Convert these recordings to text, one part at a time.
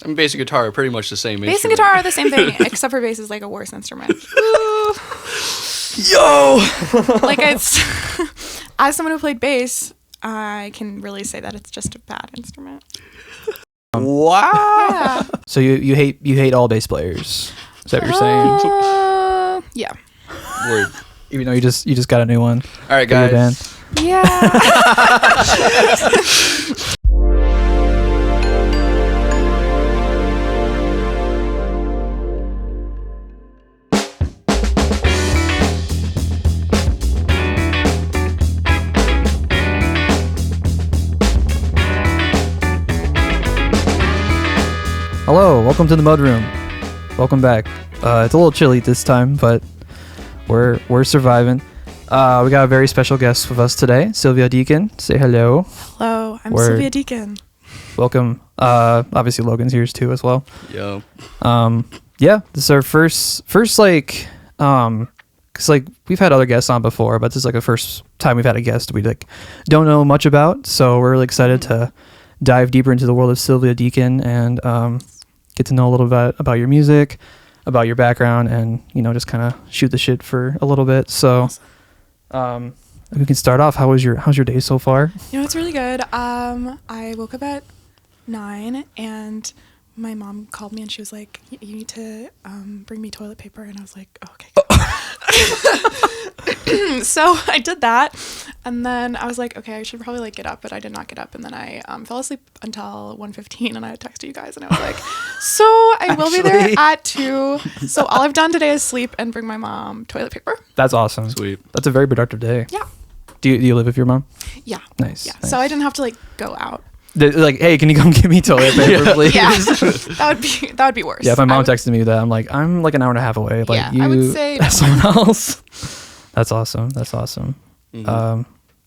I mean, bass and guitar are pretty much the same Bass and guitar are the same thing, except for bass is like a worse instrument. Yo! Like, it's... As someone who played bass, I can really say that it's just a bad instrument. Wow! Yeah. So you hate all bass players? Is that what you're saying? Yeah. Word. Even though you just got a new one. All right, for your band. guys. Yeah. Hello, welcome to the Mudroom. Welcome back. It's a little chilly this time, but we're surviving. We got a very special guest with us today, Sylvia Dieken. Say hello. Hello, I'm Sylvia Dieken. Welcome. Obviously Logan's here too as well. Yo. Yeah, this is our first like cause like we've had other guests on before, but this is like the first time we've had a guest we like don't know much about. So we're really excited to dive deeper into the world of Sylvia Dieken and get to know a little bit about your music, about your background, and just kind of shoot the shit for a little bit. So we can start off. How's your day so far? It's really good. I woke up at 9 and my mom called me and she was like, you need to bring me toilet paper, and I was like, oh, okay. So I did that, and then I was like, okay, I should probably like get up, but I did not get up, and then I fell asleep until 1:15, and I texted you guys, and I was like, so I will be there at 2. So all I've done today is sleep and bring my mom toilet paper. That's awesome. Sweet. That's a very productive day. Yeah. Do you live with your mom? Yeah. Nice. Yeah. Nice. So I didn't have to like go out. They're like, hey, can you come give me toilet paper, please? Yeah. that would be worse. Yeah, if my mom texted me that, I'm like an hour and a half away. Like, yeah, I would say that's someone else. That's awesome. That's awesome. Mm-hmm.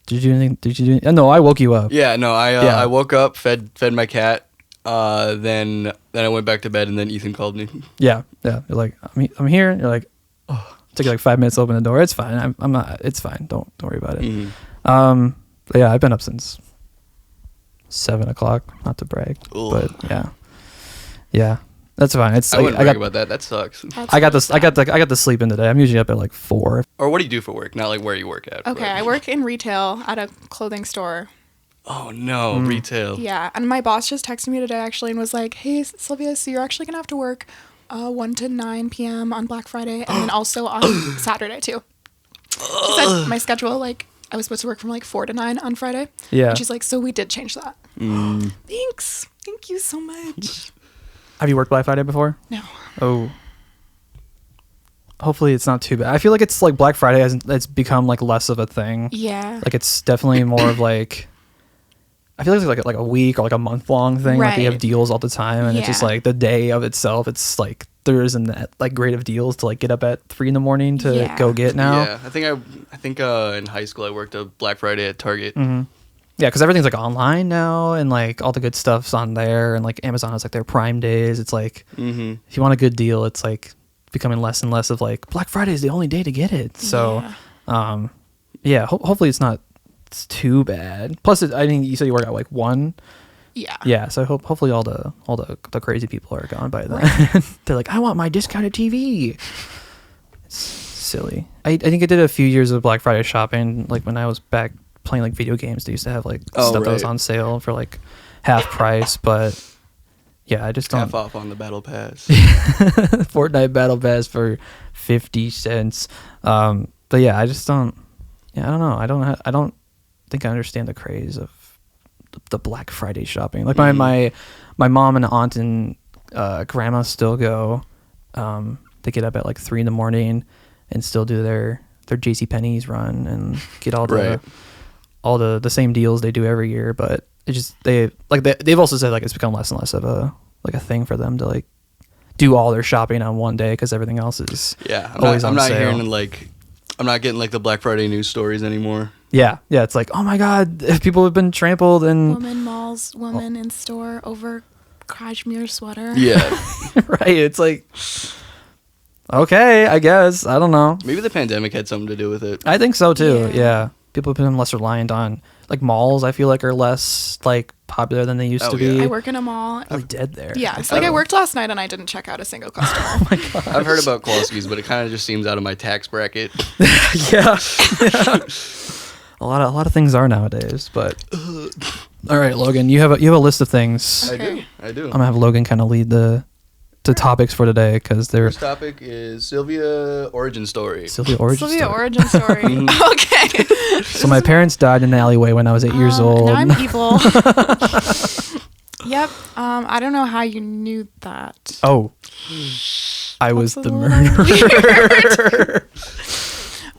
Did you do anything? No, I woke you up. Yeah, no, I woke up, fed my cat, then I went back to bed, and then Ethan called me. Yeah. You're like, I'm here. And you're like, oh, it took you like 5 minutes to open the door. It's fine. I'm not. It's fine. Don't worry about it. Mm-hmm. But yeah, I've been up since 7 o'clock. Not to brag, Ugh. but yeah, that's fine. It's I wouldn't brag about that. That sucks. I got the sleep in today. I'm usually up at like 4. Or what do you do for work? Not like where you work at. Okay, I work in retail at a clothing store. Oh no, retail. Yeah, and my boss just texted me today actually and was like, hey, Sylvia, so you're actually going to have to work 1 to 9 p.m. on Black Friday and then also on Saturday too. She said my schedule, like, I was supposed to work from like 4 to 9 on Friday. Yeah. And she's like, so we did change that. Thanks. Thank you so much. Have you worked Black Friday before? No. Oh. Hopefully it's not too bad. I feel like it's like Black Friday it's become like less of a thing. Yeah. Like it's definitely more of like, I feel like it's like a week or like a month long thing. Like they have Right. deals all the time, and it's just Yeah. like the day of itself. It's like there isn't that like great of deals to like get up at 3 a.m. to Yeah. go get now. Yeah, I think in high school I worked a Black Friday at Target. Mm-hmm. Yeah, because everything's like online now, and like all the good stuff's on there, and like Amazon has like their Prime days. It's like if you want a good deal, it's like becoming less and less of like Black Friday is the only day to get it. So, hopefully it's too bad. Plus, I think you said you work at like 1. Yeah. Yeah, so hopefully all the crazy people are gone by then. Right. They're like, I want my discounted TV. It's silly. I think I did a few years of Black Friday shopping, like when I was back playing like video games. They used to have like stuff that was on sale for like half price, but yeah, I just don't. Half off on the Battle Pass. Fortnite Battle Pass for 50 cents. But yeah, I just don't. Yeah, I don't know. I don't think I understand the craze of the Black Friday shopping. Like my mom and aunt and grandma still go. They get up at like 3 a.m. and still do their JCPenney's run and get all the same deals they do every year. But it just they've also said like it's become less and less of a thing for them to like do all their shopping on one day because everything else is always on sale. I'm not getting like the Black Friday news stories anymore. Yeah, it's like, oh my God, people have been trampled and Woman in store over cashmere sweater. Yeah. right. It's like, okay, I guess. I don't know. Maybe the pandemic had something to do with it. I think so too. Yeah. people have been less reliant on like malls. I feel like are less like popular than they used to be. I work in a mall. Really dead there. Yeah, so like I worked last night and I didn't check out a single customer. Oh my god. I've heard about Kowalski's, but it kind of just seems out of my tax bracket. Yeah. A lot of things are nowadays, but all right, Logan, you have a list of things. I do. I'm gonna have Logan kind of lead the topics for today because they're First topic is Sylvia origin story. Sylvia origin story. Origin story. Okay. So my parents died in the alleyway when I was 8 years old. Now I'm evil. Yep. I don't know how you knew that. Oh, I was That's a the little murderer.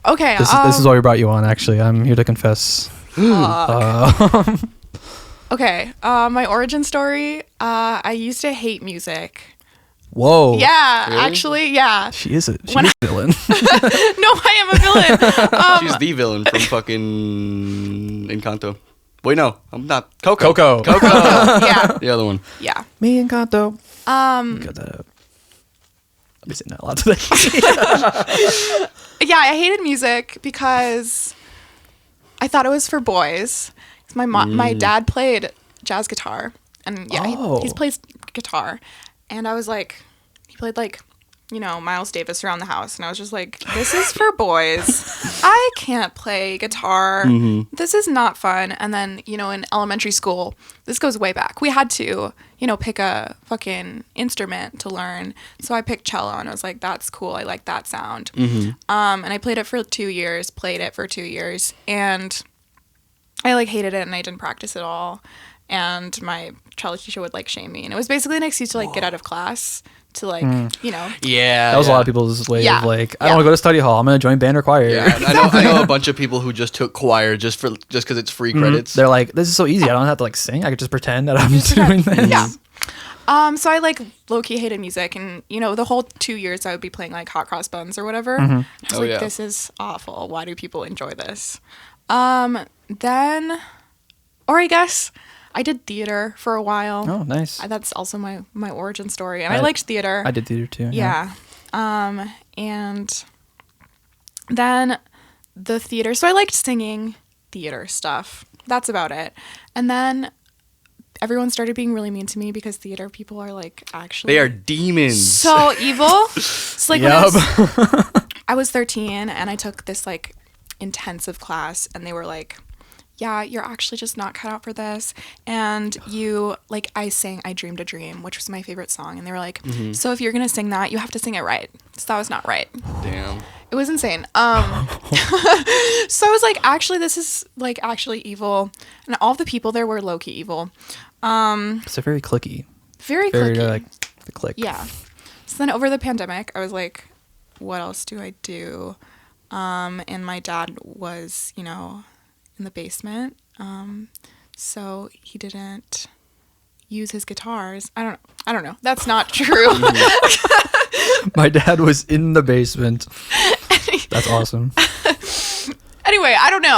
Okay. This is why we brought you on. Actually, I'm here to confess. Okay. My origin story. I used to hate music. Whoa. Yeah, Really? actually, yeah. She is a When villain. No, I am a villain. She's the villain from fucking Encanto. Wait, no, I'm not. Coco. Yeah, The other one. yeah. Me and Kanto. Cut that out. I'll be saying that a lot today. Yeah, I hated music because I thought it was for boys. My dad played jazz guitar, and yeah, he plays guitar, and I was like, he played like, you know, Miles Davis around the house, and I was just like, this is for boys. I can't play guitar. This is not fun. And then, you know, in elementary school, this goes way back. We had to, you know, pick a fucking instrument to learn. So I picked cello, and I was like, that's cool. I like that sound. And I played it for 2 years, and I like hated it, and I didn't practice at all. And my cello teacher would like shame me, and it was basically an excuse to like get out of class to like you know. Yeah. That was a lot of people's way Yeah. of like, I don't want to go to study hall. I'm gonna join band or choir. Yeah, and I know a bunch of people who just took choir just because it's free credits. They're like, this is so easy. I don't have to like sing. I could just pretend that I'm doing this. Yeah. So I like low-key hated music, and you know, the whole 2 years I would be playing like Hot Cross Buns or whatever. I was like, this is awful. Why do people enjoy this? Then, or I guess I did theater for a while. Oh, nice. That's also my origin story, and I liked theater. I did theater too. Yeah. And then the theater. So I liked singing theater stuff. That's about it. And then everyone started being really mean to me because theater people are like actually They are demons. so evil. So like when I was 13 and I took this like intensive class, and they were like, yeah, you're actually just not cut out for this. And you, like, I sang I Dreamed a Dream, which was my favorite song. And they were like, so if you're going to sing that, you have to sing it right. So that was not right. Damn. It was insane. So I was like, actually, this is, like, actually evil. And all of the people there were low-key evil. It's a very clicky. Very Very clicky. like the click. Yeah. So then over the pandemic, I was like, what else do I do? And my dad was, you know, in the basement. So he didn't use his guitars. I don't know. That's not true. My dad was in the basement. That's awesome. Anyway, I don't know.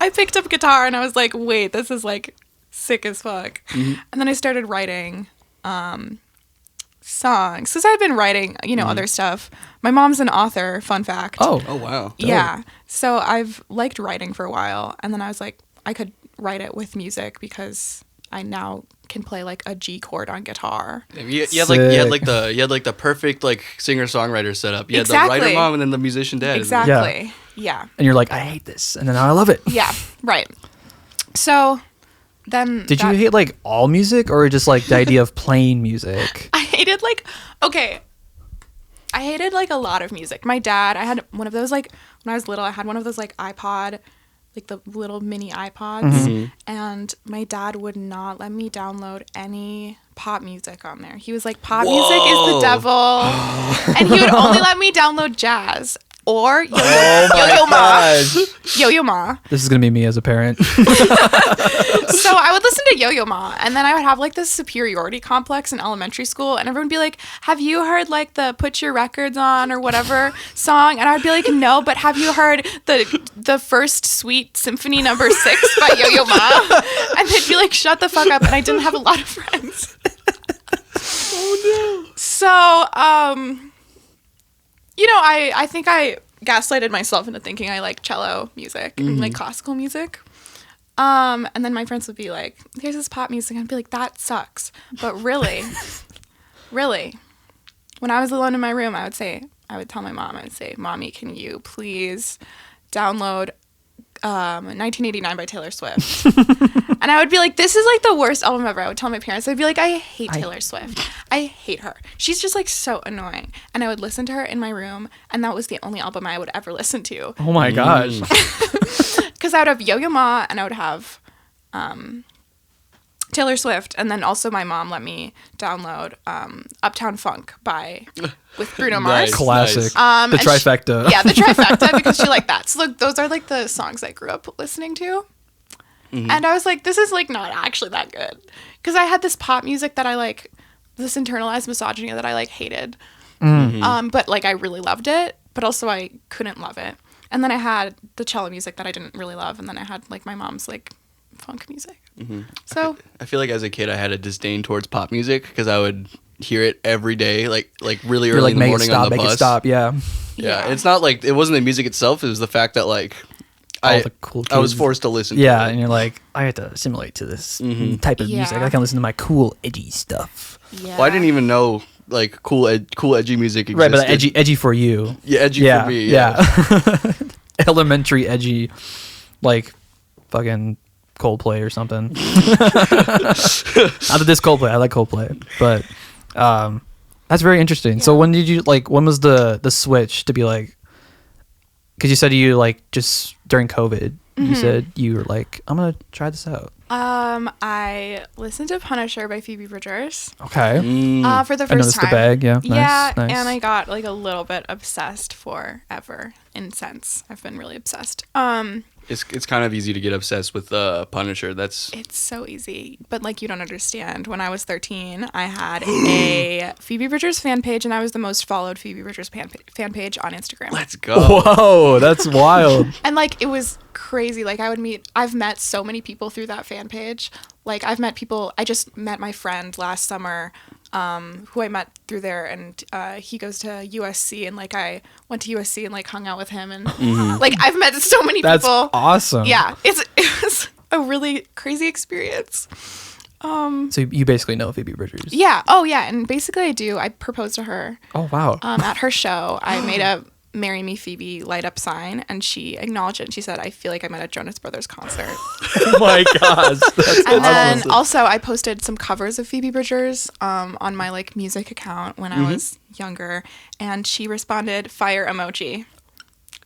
I picked up guitar and I was like, wait, this is like sick as fuck. And then I started writing songs, because I've been writing, you know, other stuff. My mom's an author, fun fact. Oh wow. Dope. Yeah. So I've liked writing for a while, and then I was like, I could write it with music because I now can play like a G chord on guitar. You had the perfect like singer-songwriter setup. You had Exactly. the writer mom and then the musician dad. Exactly. Yeah. And you're like, I hate this, and then now I love it. Yeah. Right. So then Did you hate like all music, or just like the idea of playing music? I hated I hated like a lot of music. My dad, I had one of those like when I was little, I had one of those like iPod, like the little mini iPods, and my dad would not let me download any pop music on there. He was like, pop music is the devil, and he would only let me download jazz or Yo-Yo Ma. Yo-Yo Ma. This is gonna be me as a parent. So I would listen to Yo-Yo Ma, and then I would have like this superiority complex in elementary school, and everyone would be like, have you heard like the Put Your Records On or whatever song? And I'd be like, no, but have you heard the first Suite Symphony No. 6 by Yo-Yo Ma? And they'd be like, shut the fuck up, and I didn't have a lot of friends. Oh no. So, you know, I think I gaslighted myself into thinking I like cello music and like classical music. And then my friends would be like, "There's this pop music," and I'd be like, "That sucks." But really, really, when I was alone in my room, I would tell my mom, I would say, "Mommy, can you please download 1989 by Taylor Swift?" And I would be like, "This is like the worst album ever." I would tell my parents, I'd be like, "I hate Taylor Swift. I hate her. She's just like so annoying." And I would listen to her in my room, and that was the only album I would ever listen to. Oh my gosh. Because I would have Yo-Yo Ma, and I would have Taylor Swift, and then also my mom let me download Uptown Funk with Bruno Mars. Nice. Classic. The And trifecta. yeah, the trifecta, because she liked that. So look, those are like the songs I grew up listening to. And I was like, this is like not actually that good. Because I had this pop music that I like, this internalized misogyny that I like hated. But like I really loved it, but also I couldn't love it. And then I had the cello music that I didn't really love, and then I had like my mom's like funk music. So I feel like as a kid I had a disdain towards pop music because I would hear it every day, like really You're early like, in the make it morning stop, on the make bus. it stop. Yeah. Yeah, it's not like it wasn't the music itself; it was the fact that like All the cool I was kids. forced to listen. Yeah, to it. and you're like, I have to assimilate to this type of music. Yeah. I can listen to my cool, edgy stuff. yeah. Well, I didn't even know like cool edgy music existed. Right, but edgy for you. Yeah, edgy for me. Yeah. Elementary edgy, like fucking Coldplay or something. Not that this Coldplay, I like Coldplay, but that's very interesting. So when did you when was the switch to be like, because you said you like just during COVID, you said you were like, I'm gonna try this out. I listened to Punisher by Phoebe Bridgers Okay. for the I first noticed time. the bag, yeah. Yeah, Nice. and I got like a little bit obsessed forever. In sense, I've been really obsessed. It's kind of easy to get obsessed with Punisher. That's It's so easy, but like you don't understand. When I was 13, I had a Phoebe Bridgers fan page, and I was the most followed Phoebe Bridgers fan page on Instagram. let's go. Whoa, that's wild. And like it was crazy. Like I've met so many people through that fan page. Like I just met my friend last summer, who I met through there, and he goes to USC, and like I went to USC and like hung out with him, and like I've met so many That's people. awesome. Yeah, it was a really crazy experience. So you basically know Phoebe Bridgers. Yeah. Oh yeah. And basically I do. I proposed to her Oh wow. at her show. I made a "Marry Me Phoebe" light up sign, and she acknowledged it, and she said, "I feel like I'm at a Jonas Brothers concert." Oh my gosh. That's And then awesome. also I posted some covers of Phoebe Bridgers on my like music account when I was younger, and she responded fire emoji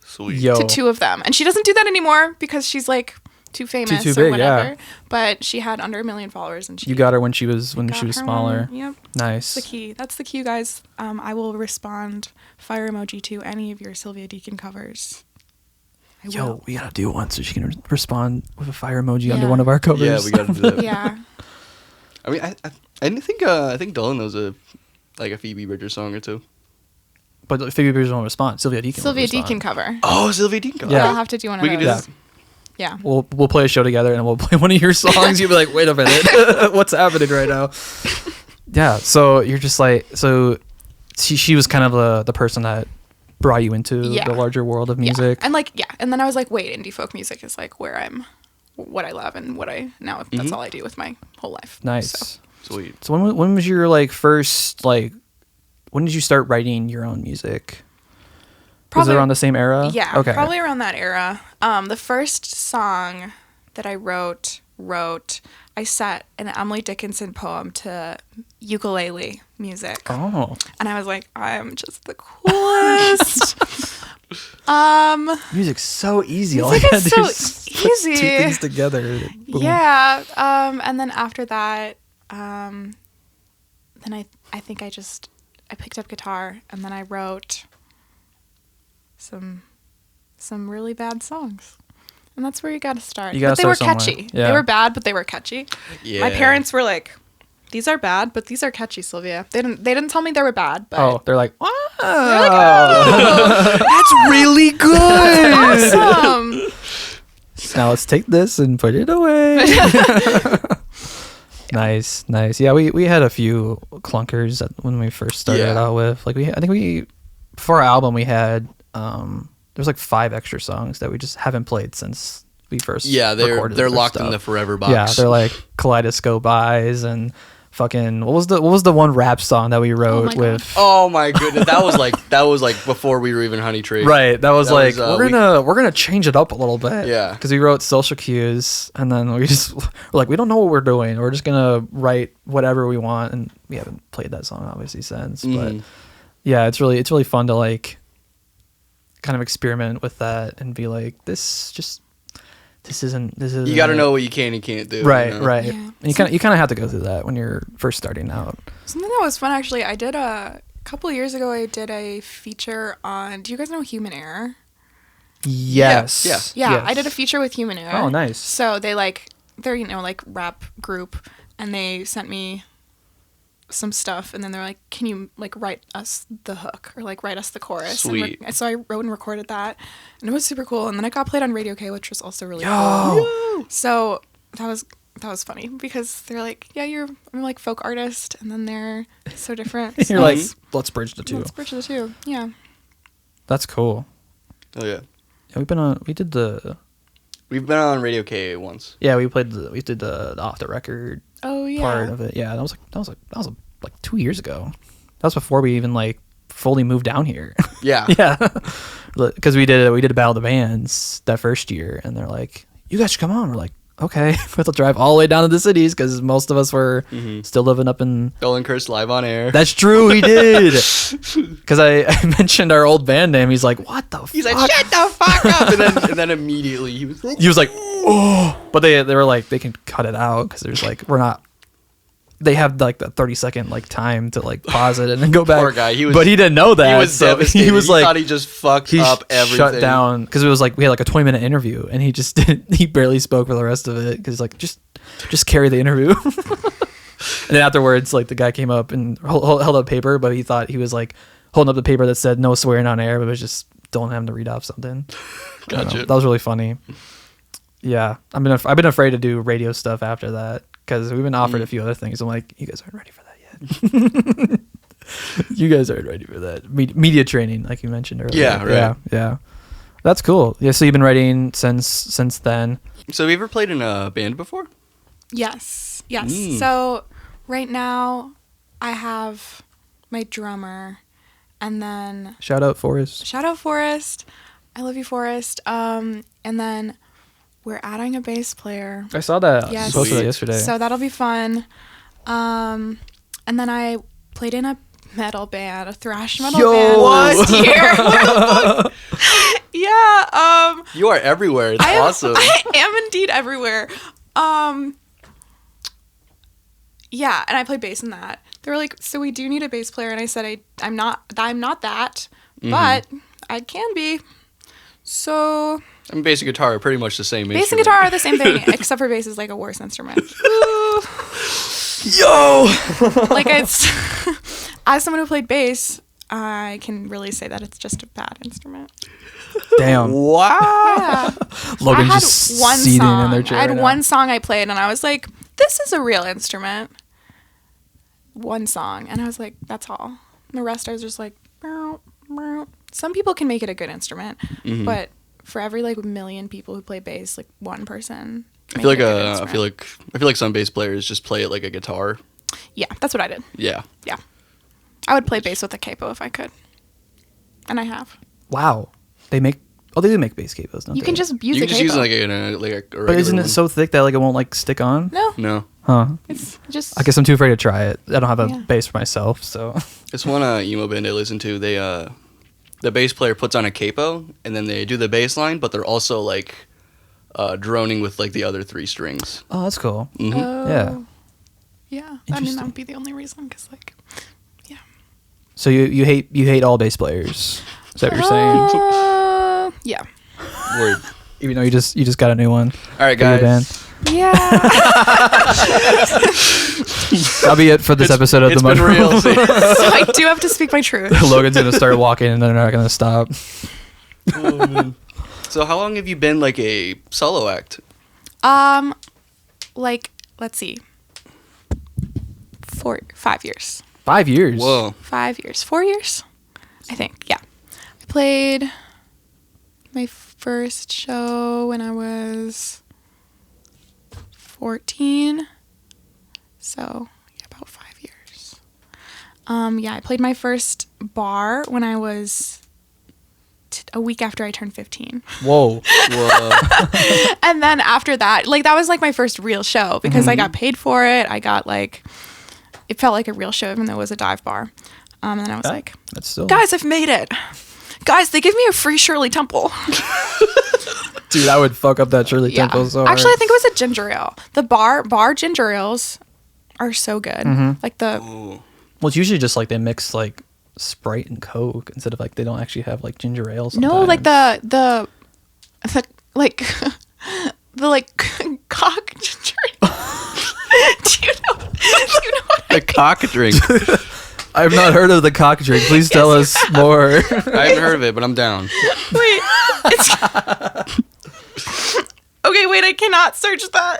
Sweet. Yo. to 2 of them. And she doesn't do that anymore because she's like too famous too or big, whatever. yeah. But she had under 1 million followers, and she You got her when she was got her smaller. one. Yep. Nice. The key. That's the key, guys. I will respond fire emoji to any of your Sylvia Dieken covers. I Yo, will. we gotta do one so she can respond with a fire emoji Yeah. under one of our covers. Yeah, we gotta do that. Yeah. I mean, I think Dolan knows a Phoebe Bridgers song or two. But Phoebe Bridgers won't respond. Sylvia Dieken. Sylvia will respond. Dieken cover. Oh, Sylvia Dieken. Yeah. I'll have to do one of We could those. do that. Yeah. We'll play a show together and we'll play one of your songs. You'll be like, wait a minute, what's happening right now? Yeah. So you're just like, so she was kind of the person that brought you into the larger world of music. Yeah. And like, yeah. And then I was like, wait, indie folk music is like what I love and that's all I do with my whole life. Nice. So. Sweet. So when was your like first like, when did you start writing your own music? Was it around the same era? Yeah, Okay. probably around that era. The first song that I wrote, I set an Emily Dickinson poem to ukulele music. Oh. And I was like, I'm just the coolest. Music's so easy. All Music I is gotta do so is put two easy. things together. Boom. Yeah. And then after that, then I think I picked up guitar, and then I wrote some really bad songs. And that's where you got to start. You gotta but they were start somewhere. catchy. Yeah. They were bad, but they were catchy. Yeah. My parents were like, "These are bad, but these are catchy, Sylvia." They didn't tell me they were bad, but Oh, they're like, wow. they're like, "Oh, That's really good. awesome." Now let's take this and put it away. Nice. Yeah, we had a few clunkers when we first started Yeah. out with. Like I think before our album we had the there's like 5 extra songs that we just haven't played since we first Yeah, recorded they're the locked stuff. in the forever box. Yeah, they're like Kaleidoscope Eyes and fucking what was the one rap song that we wrote my with? Oh my goodness, that was like before we were even Honey Tree. Right, that was That like was, we're gonna change it up a little bit. Yeah. because we wrote social cues and then we're like we don't know what we're doing. We're just gonna write whatever we want, and we haven't played that song obviously since. But yeah, it's really fun to like kind of experiment with that and be like this isn't. You got to know what you can and can't do. Right, you know? right. Yeah. And you kind of have to go through that when you're first starting out. Something that was fun, actually, I did a couple of years ago, I did a feature on, do you guys know Human Error? Yes. Yeah. Yeah, Yes. I did a feature with Human Error. Oh, nice. So they're like rap group, and they sent me some stuff, and then they're like, can you like write us the hook or like write us the chorus? Sweet. And so I wrote and recorded that, and it was super cool. And then it got played on Radio K, which was also really Yo. cool. So that was funny because they're like, yeah, I'm like folk artist, and then they're so different. You're So like, let's bridge the two. let's bridge the two. Yeah. That's cool. Oh yeah. Yeah, We've been on Radio K once. we did the off the record Oh yeah. part of it. Yeah, that was like 2 years ago. That was before we even like fully moved down here. Yeah. Yeah, because we did a Battle of the Bands that first year, and they're like, you guys should come on. We're like, okay. We have to drive all the way down to the cities because most of us were still living up in. Dolan Curse live on air. That's true, he did. Because I mentioned our old band name. He's like, what the He's fuck? like, shut the fuck up, and then immediately he was like, oh, but they were like, they can cut it out because there's like, they have like the 30-second like time to like pause it and then go back. Poor guy. He didn't know that. He was so devastated. he was He like, thought he just fucked up everything. shut down because it was like we had like a 20-minute interview and he just didn't. He barely spoke for the rest of it because like just carry the interview. And then afterwards, like the guy came up and held up paper, but he thought he was like holding up the paper that said no swearing on air, but it was just don't have him to read off something. I don't know. Gotcha. That was really funny. Yeah, I've been afraid to do radio stuff after that because we've been offered a few other things. I'm like, you guys aren't ready for that yet. You guys aren't ready for that. Media training, like you mentioned earlier. Yeah, right. Yeah. That's cool. Yeah, so you've been writing since then. So have you ever played in a band before? Yes. Mm. So right now I have my drummer, and then Shout out Forrest. shout out Forrest. I love you, Forrest. And then we're adding a bass player. I saw that. Yes. You posted that Sweet. yesterday. So that'll be fun. And then I played in a metal band, a thrash metal Yo! band What? last year. Yeah. You are everywhere. It's awesome. I am indeed everywhere. Yeah, and I play bass in that. They were like, so we do need a bass player, and I said I'm not that, but I can be. So I mean, bass and guitar are pretty much the same. bass and instrument. guitar are the same thing, except for bass is like a worse instrument. Ooh. Yo! Like it's as someone who played bass, I can really say that it's just a bad instrument. Damn. Wow. Yeah. Logan's I had just one seething song. in their chair I had right now. one song I played, and I was like, "This is a real instrument." One song, and I was like, "That's all." And the rest, I was just like, "Meow, meow." Some people can make it a good instrument, but for every like million people who play bass, like one person. I feel like make it a good instrument. I feel like some bass players just play it like a guitar. Yeah, that's what I did. Yeah. Yeah, I would play bass with a capo if I could, and I have. Wow. They do make bass capos, don't You they? can just use You a can just capo. use it like a regular But isn't it one. so thick that like it won't like stick on? No, No. Huh. it's just. I guess I'm too afraid to try it. I don't have a Yeah. bass for myself, so. It's one emo band I listen to. They the bass player puts on a capo and then they do the bass line, but they're also like droning with like the other 3 strings. Oh, that's cool. Mhm. Yeah. Yeah. I mean, Interesting. that would be the only reason, because like. So you hate all bass players. Is that what you're saying? Yeah. Word. Even though you just got a new one. All right, for your guys. Yeah. That'll be it for this episode of It's the been Mud real. Room. So I do have to speak my truth. Logan's gonna start walking and they're not gonna stop. So how long have you been like a solo act? Like, let's see. 5 years. 5 years. Whoa. 5 years. 4 years? I think, yeah. I played my first show when I was 14. So, yeah, about 5 years. Yeah, I played my first bar when I was a week after I turned 15. Whoa. And then after that, like, that was like my first real show because I got paid for it. I got like, it felt like a real show even though it was a dive bar. And then I was like, that's still... guys, I've made it. Guys, they give me a free Shirley Temple. Dude, I would fuck up that Shirley Temple so hard. Actually, I think it was a ginger ale. The bar ginger ales are so good. Like the... Ooh. Well, it's usually just like they mix like Sprite and Coke instead of like they don't actually have like ginger ale sometimes. No, like the like the like cock ginger ale. Do you know what The cock drink. I've not heard of the cock drink. Please tell us more. I haven't heard of it, but I'm down. Wait, it's... Okay, wait, I cannot search that.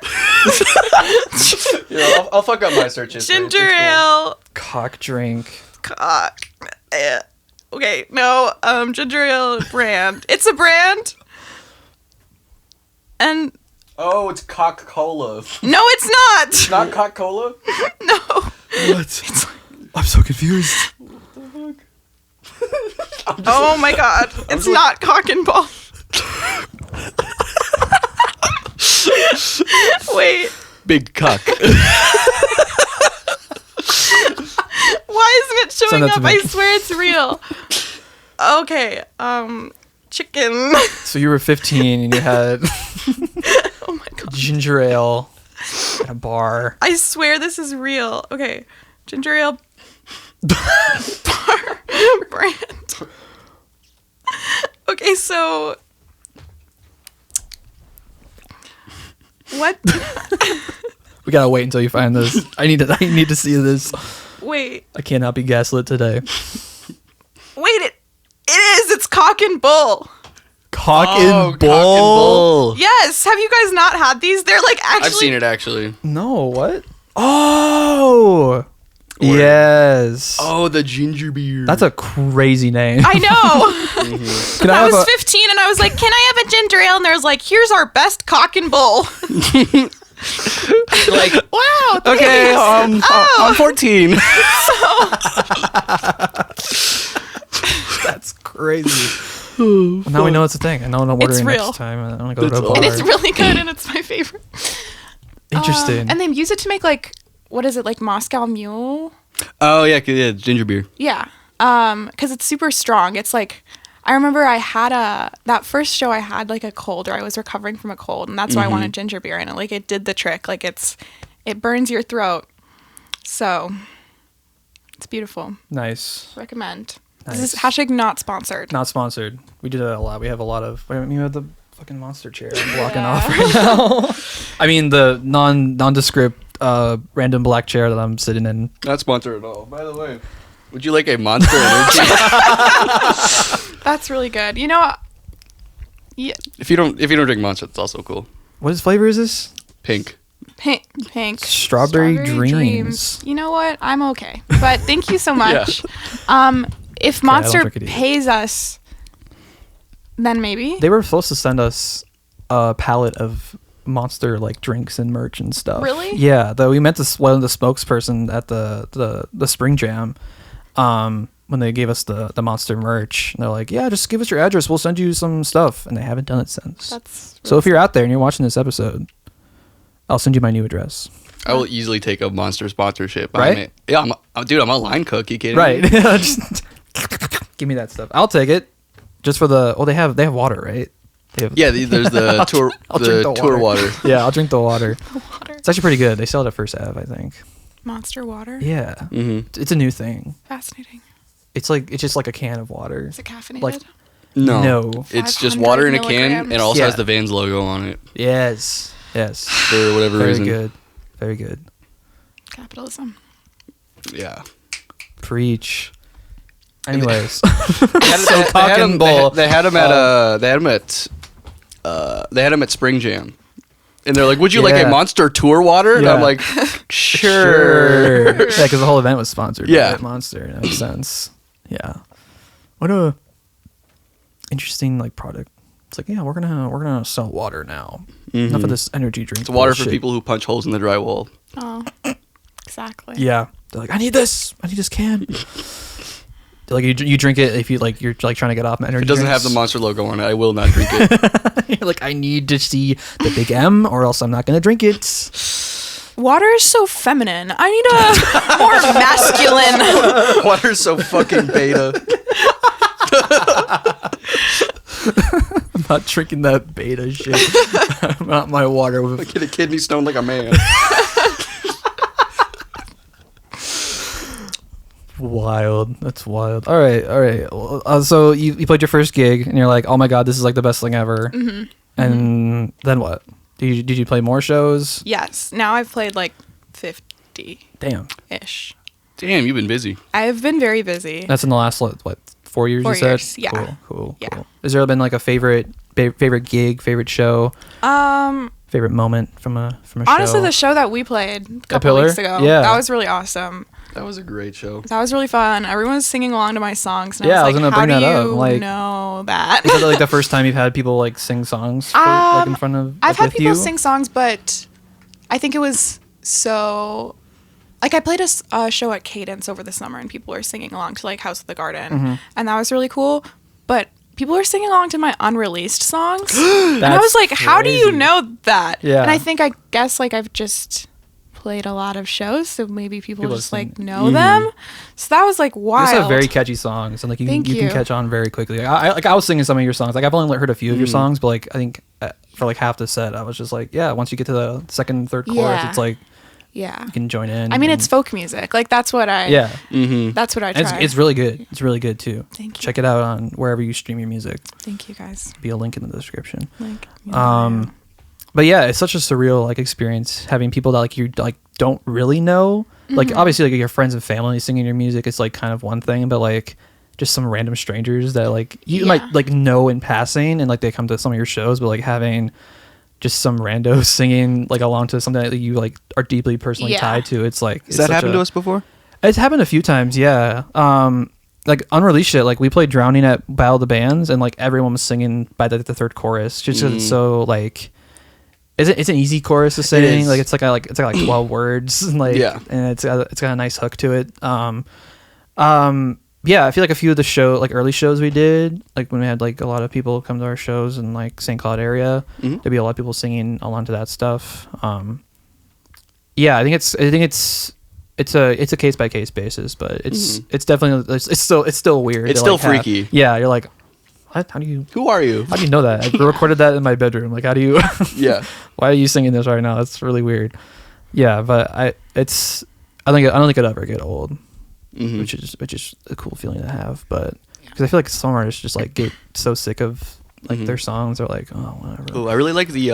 Yeah, I'll fuck up my searches. Ginger ale. Cock drink. Cock. Okay, no, ginger ale brand. It's a brand. And... Oh, it's Coca-Cola. No, it's not. It's not Coca-Cola? No. What? It's like... I'm so confused. Oh my god. It's not cock and ball. Wait. Big cock. Why isn't it showing Send that to up? me. I swear it's real. Okay. Chicken. So you were 15 and you had Oh my god. ginger ale at a bar. I swear this is real. Okay. Ginger ale bar brand. Okay, so what? We gotta wait until you find this. I need to see this. Wait. I cannot be gaslit today. Wait, it is. It's cock and bull. Cock and Cock and bull. bull. Yes. Have you guys not had these? They're like actually. I've seen it actually. No, what? Oh, Word. yes. Oh, the ginger beer. That's a crazy name. I know. Can I have was a- 15 and I was like, can I have a ginger ale? And there's like, here's our best cock and bull. like, Wow. okay, thanks. I'm 14. That's crazy. Well, now we know it's a thing. I know what I'm ordering real. next time. I want to go to a It's bar. And it's really good and it's my favorite. Interesting. And they use it to make like, what is it, like Moscow Mule? Oh yeah, ginger beer. Yeah. Because it's super strong. It's like, I remember I had that first show I had like a cold, or I was recovering from a cold, and that's why I wanted ginger beer in it. Like it did the trick. Like it burns your throat. So it's beautiful. Nice. Recommend. Nice. This is hashtag not sponsored. Not sponsored. We do that a lot. We have a lot of. Wait, you have the fucking monster chair I'm blocking off right now. I mean the nondescript random black chair that I'm sitting in. Not sponsored at all. By the way, would you like a Monster Energy? That's really good. You know, yeah, if you don't drink Monster, it's also cool. What flavor is this? Pink. pink. Strawberry Dreams. You know what? I'm okay. But thank you so much. If I Monster don't drink it either. pays us, then maybe. They were supposed to send us a pallet of Monster like drinks and merch and stuff. Really? Yeah. Though we met one of the spokesperson at the Spring Jam. When they gave us the Monster merch, and they're like, "Yeah, just give us your address. We'll send you some stuff." And they haven't done it since. That's So if you're out there and you're watching this episode, I'll send you my new address. I will easily take a Monster sponsorship. Right? Yeah, I'm a line cook. You kidding Right. me? Just give me that stuff. I'll take it. Just for the. Oh, they have water, right? They have, Yeah, there's the tour I'll drink the tour water. Yeah, I'll drink the water. water. It's actually pretty good. They sell it at First Ave, I think. Monster water. Yeah. Mm-hmm. It's a new thing. Fascinating. It's just like a can of water. Is it caffeinated? Like- No, No. it's just 500 water in a can, and it milligrams. also Yeah. has the Vans logo on it Yes. for whatever Very reason. good. Very good. Capitalism. Yeah. Preach. Anyways. So cock and bull. They had him at Spring Jam, and they're like, "Would you like Yeah. a Monster tour water?" And Yeah. I'm like, "Sure." Yeah, because the whole event was sponsored Yeah. by Monster. That makes sense. Yeah. What a interesting like product. It's like, yeah, we're gonna sell water now. Enough of this energy drink. It's water bullshit. for people who punch holes in the drywall. Oh, exactly. Yeah, they're like, I need this can. Like you drink it if you're like trying to get off energy. If it doesn't have the Monster logo on it, I will not drink it. You're like, I need to see the big M, or else I'm not gonna drink it. Water is so feminine. I need a more masculine. Water's so fucking beta. I'm not drinking that beta shit. I'm not my water with I get a kidney stone like a man. Wild. That's wild. All right. Well, so you played your first gig, and you're like, oh my god, this is like the best thing ever. And then what? Did you play more shows? Yes. Now I've played like 50-ish. Damn. Damn, you've been busy. I've been very busy. That's in the last 4 years? 4 you said? years, yeah. Cool. Yeah. Has there been like a favorite gig, favorite show, favorite moment from a show? Honestly, the show that we played a couple Pillar? weeks ago, Yeah. that was really awesome. That was a great show. That was really fun. Everyone was singing along to my songs. And Yeah, I I was was like, gonna bring how that do up, you like- know that? Is it like the first time you've had people like sing songs in front of? I've like, had with people you? sing songs, but I think it was so... Like, I played a show at Cadence over the summer, and people were singing along to, like, House of the Garden. And that was really cool. But people were singing along to my unreleased songs. And I was like, how do you crazy. know that? Yeah. And I guess, like, I've just played a lot of shows, so maybe people just, sing- like, know them. So that was, like, wild. These are very catchy songs, and like you Thank can you. catch on very quickly. Like, I was singing some of your songs. Like I've only heard a few of your songs, but like I think for like half the set, I was just like, yeah. Once you get to the second, third chorus, Yeah. it's like Yeah. you can join in. I mean, and- it's folk music. Like, that's what I... yeah. That's what I And try. it's really good. It's really good too. Thank you. Check it out on wherever you stream your music. Thank you, guys. Be a link in the description. Like, But yeah, it's such a surreal like experience having people that like you like don't really know. Like obviously like your friends and family singing your music is like kind of one thing, but like just some random strangers that like you might like know in passing and like they come to some of your shows, but like having just some rando singing like along to something that you like are deeply personally Yeah. tied to. It's like Has that happened to us before? It's happened a few times, yeah. Like unreleased shit. Like we played Drowning at Battle of the Bands, and like everyone was singing by the third chorus, just 'cause it's so like. It's an easy chorus to sing. is. Like it's like 12 words, and like Yeah. and it's got a nice hook to it. Yeah, I feel like a few of the early shows we did, like when we had like a lot of people come to our shows in like St. Cloud area, there'd be a lot of people singing along to that stuff. Yeah, I think it's a case by case basis, but it's definitely it's still weird. It's to, still like, have- freaky. Yeah, you're like, what? How do you Who are you? know that? I recorded that in my bedroom. Like, how do you? Yeah. Why are you singing this right now? That's really weird. Yeah, but I don't think it'll ever get old, which is a cool feeling to have. But because I feel like some artists just like get so sick of like their songs, they're like, oh, whatever. Oh, I really like the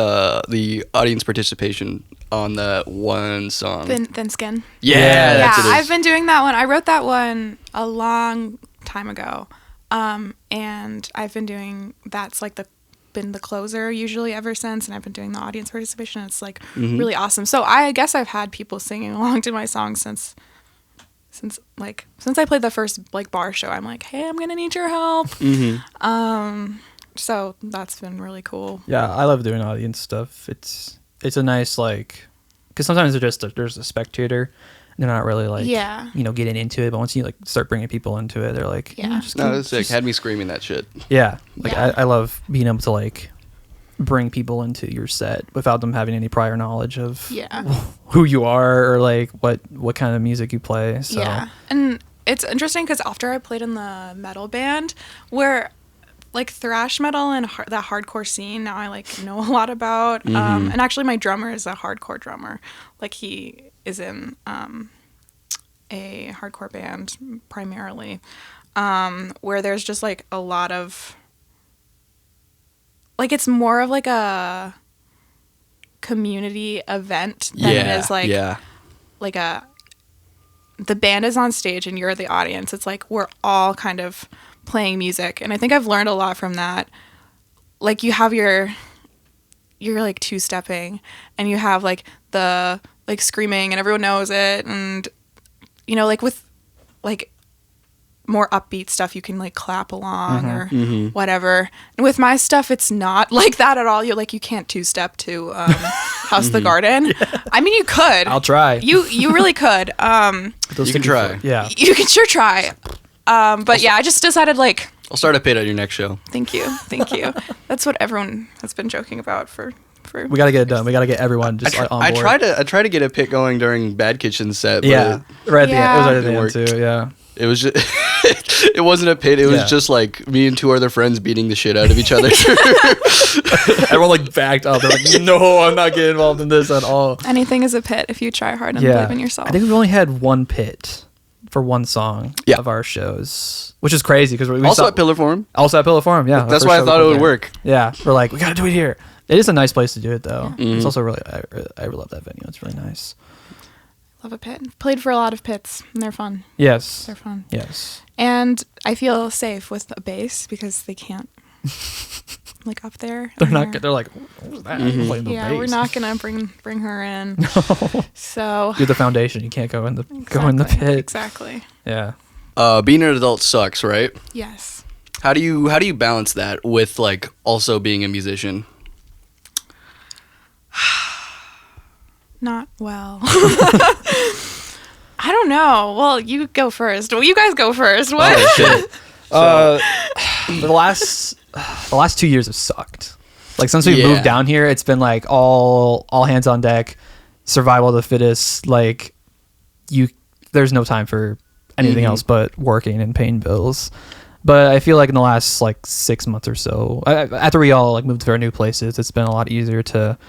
audience participation on that one song. Thin Skin. Yeah, that's it is. I've been doing that one. I wrote that one a long time ago. And I've been doing, that's like been the closer usually ever since, and I've been doing the audience participation. And it's like really awesome. So I guess I've had people singing along to my songs since I played the first like bar show. I'm like, hey, I'm gonna need your help. So that's been really cool. Yeah, I love doing audience stuff. It's a nice like, because sometimes there's a spectator. They're not really like getting into it, but once you like start bringing people into it, they're like, just No, that's sick. Had me screaming that shit. yeah, like Yeah. I love being able to like bring people into your set without them having any prior knowledge of who you are or like what kind of music you play. So Yeah, and it's interesting because after I played in the metal band, where like thrash metal and that hardcore scene, now I like know a lot about. And actually, my drummer is a hardcore drummer. Like he is in a hardcore band primarily, where there's just like a lot of like it's more of like a community event than it is like the band is on stage and you're the audience. It's like we're all kind of playing music, and I think I've learned a lot from that. Like you have you're like two-stepping, and you have like the like screaming, and everyone knows it, and like with like more upbeat stuff, you can like clap along or whatever. And with my stuff, it's not like that at all. You can't two-step to House of the Garden. I mean, you could. I'll try. You really could. You can try. Yeah. You can sure try. But yeah, I just decided like. I'll start a pit at your next show. Thank you. That's what everyone has been joking about for. We gotta get it done. We gotta get everyone just on board. I tried to get a pit going during Bad Kitchen set. But right at the end. It was right at the Didn't end too. Yeah. it was just it wasn't a pit. It was just like me and two other friends beating the shit out of each other. Everyone like backed up. They're like, no, I'm not getting involved in this at all. Anything is a pit if you try hard and believe in yourself. I think we've only had one pit for one song of our shows, which is crazy because we also at Pillar Forum. Also at Pillar Forum, yeah. That's why I thought it would work. Yeah, we're like, we gotta do it here. It is a nice place to do it though. It's also really, I love that venue. It's really nice. Love a pit. Played for a lot of pits and they're fun. Yes. They're fun. Yes. And I feel safe with a bass because they can't like up there. They're not. They're like, what was that? Playing the bass. We're not gonna bring her in. So you're the foundation. You can't go in the pit. Exactly. Yeah. Being an adult sucks, right? Yes. How do you balance that with like also being a musician? Not well. I don't know. Well, you go first. Well, you guys go first. What? Oh, shit. The last 2 years have sucked. Like since we moved down here, it's been like all hands on deck, survival of the fittest. Like there's no time for anything else but working and paying bills. But I feel like in the last like 6 months or so, after we all like moved to our new places, it's been a lot easier to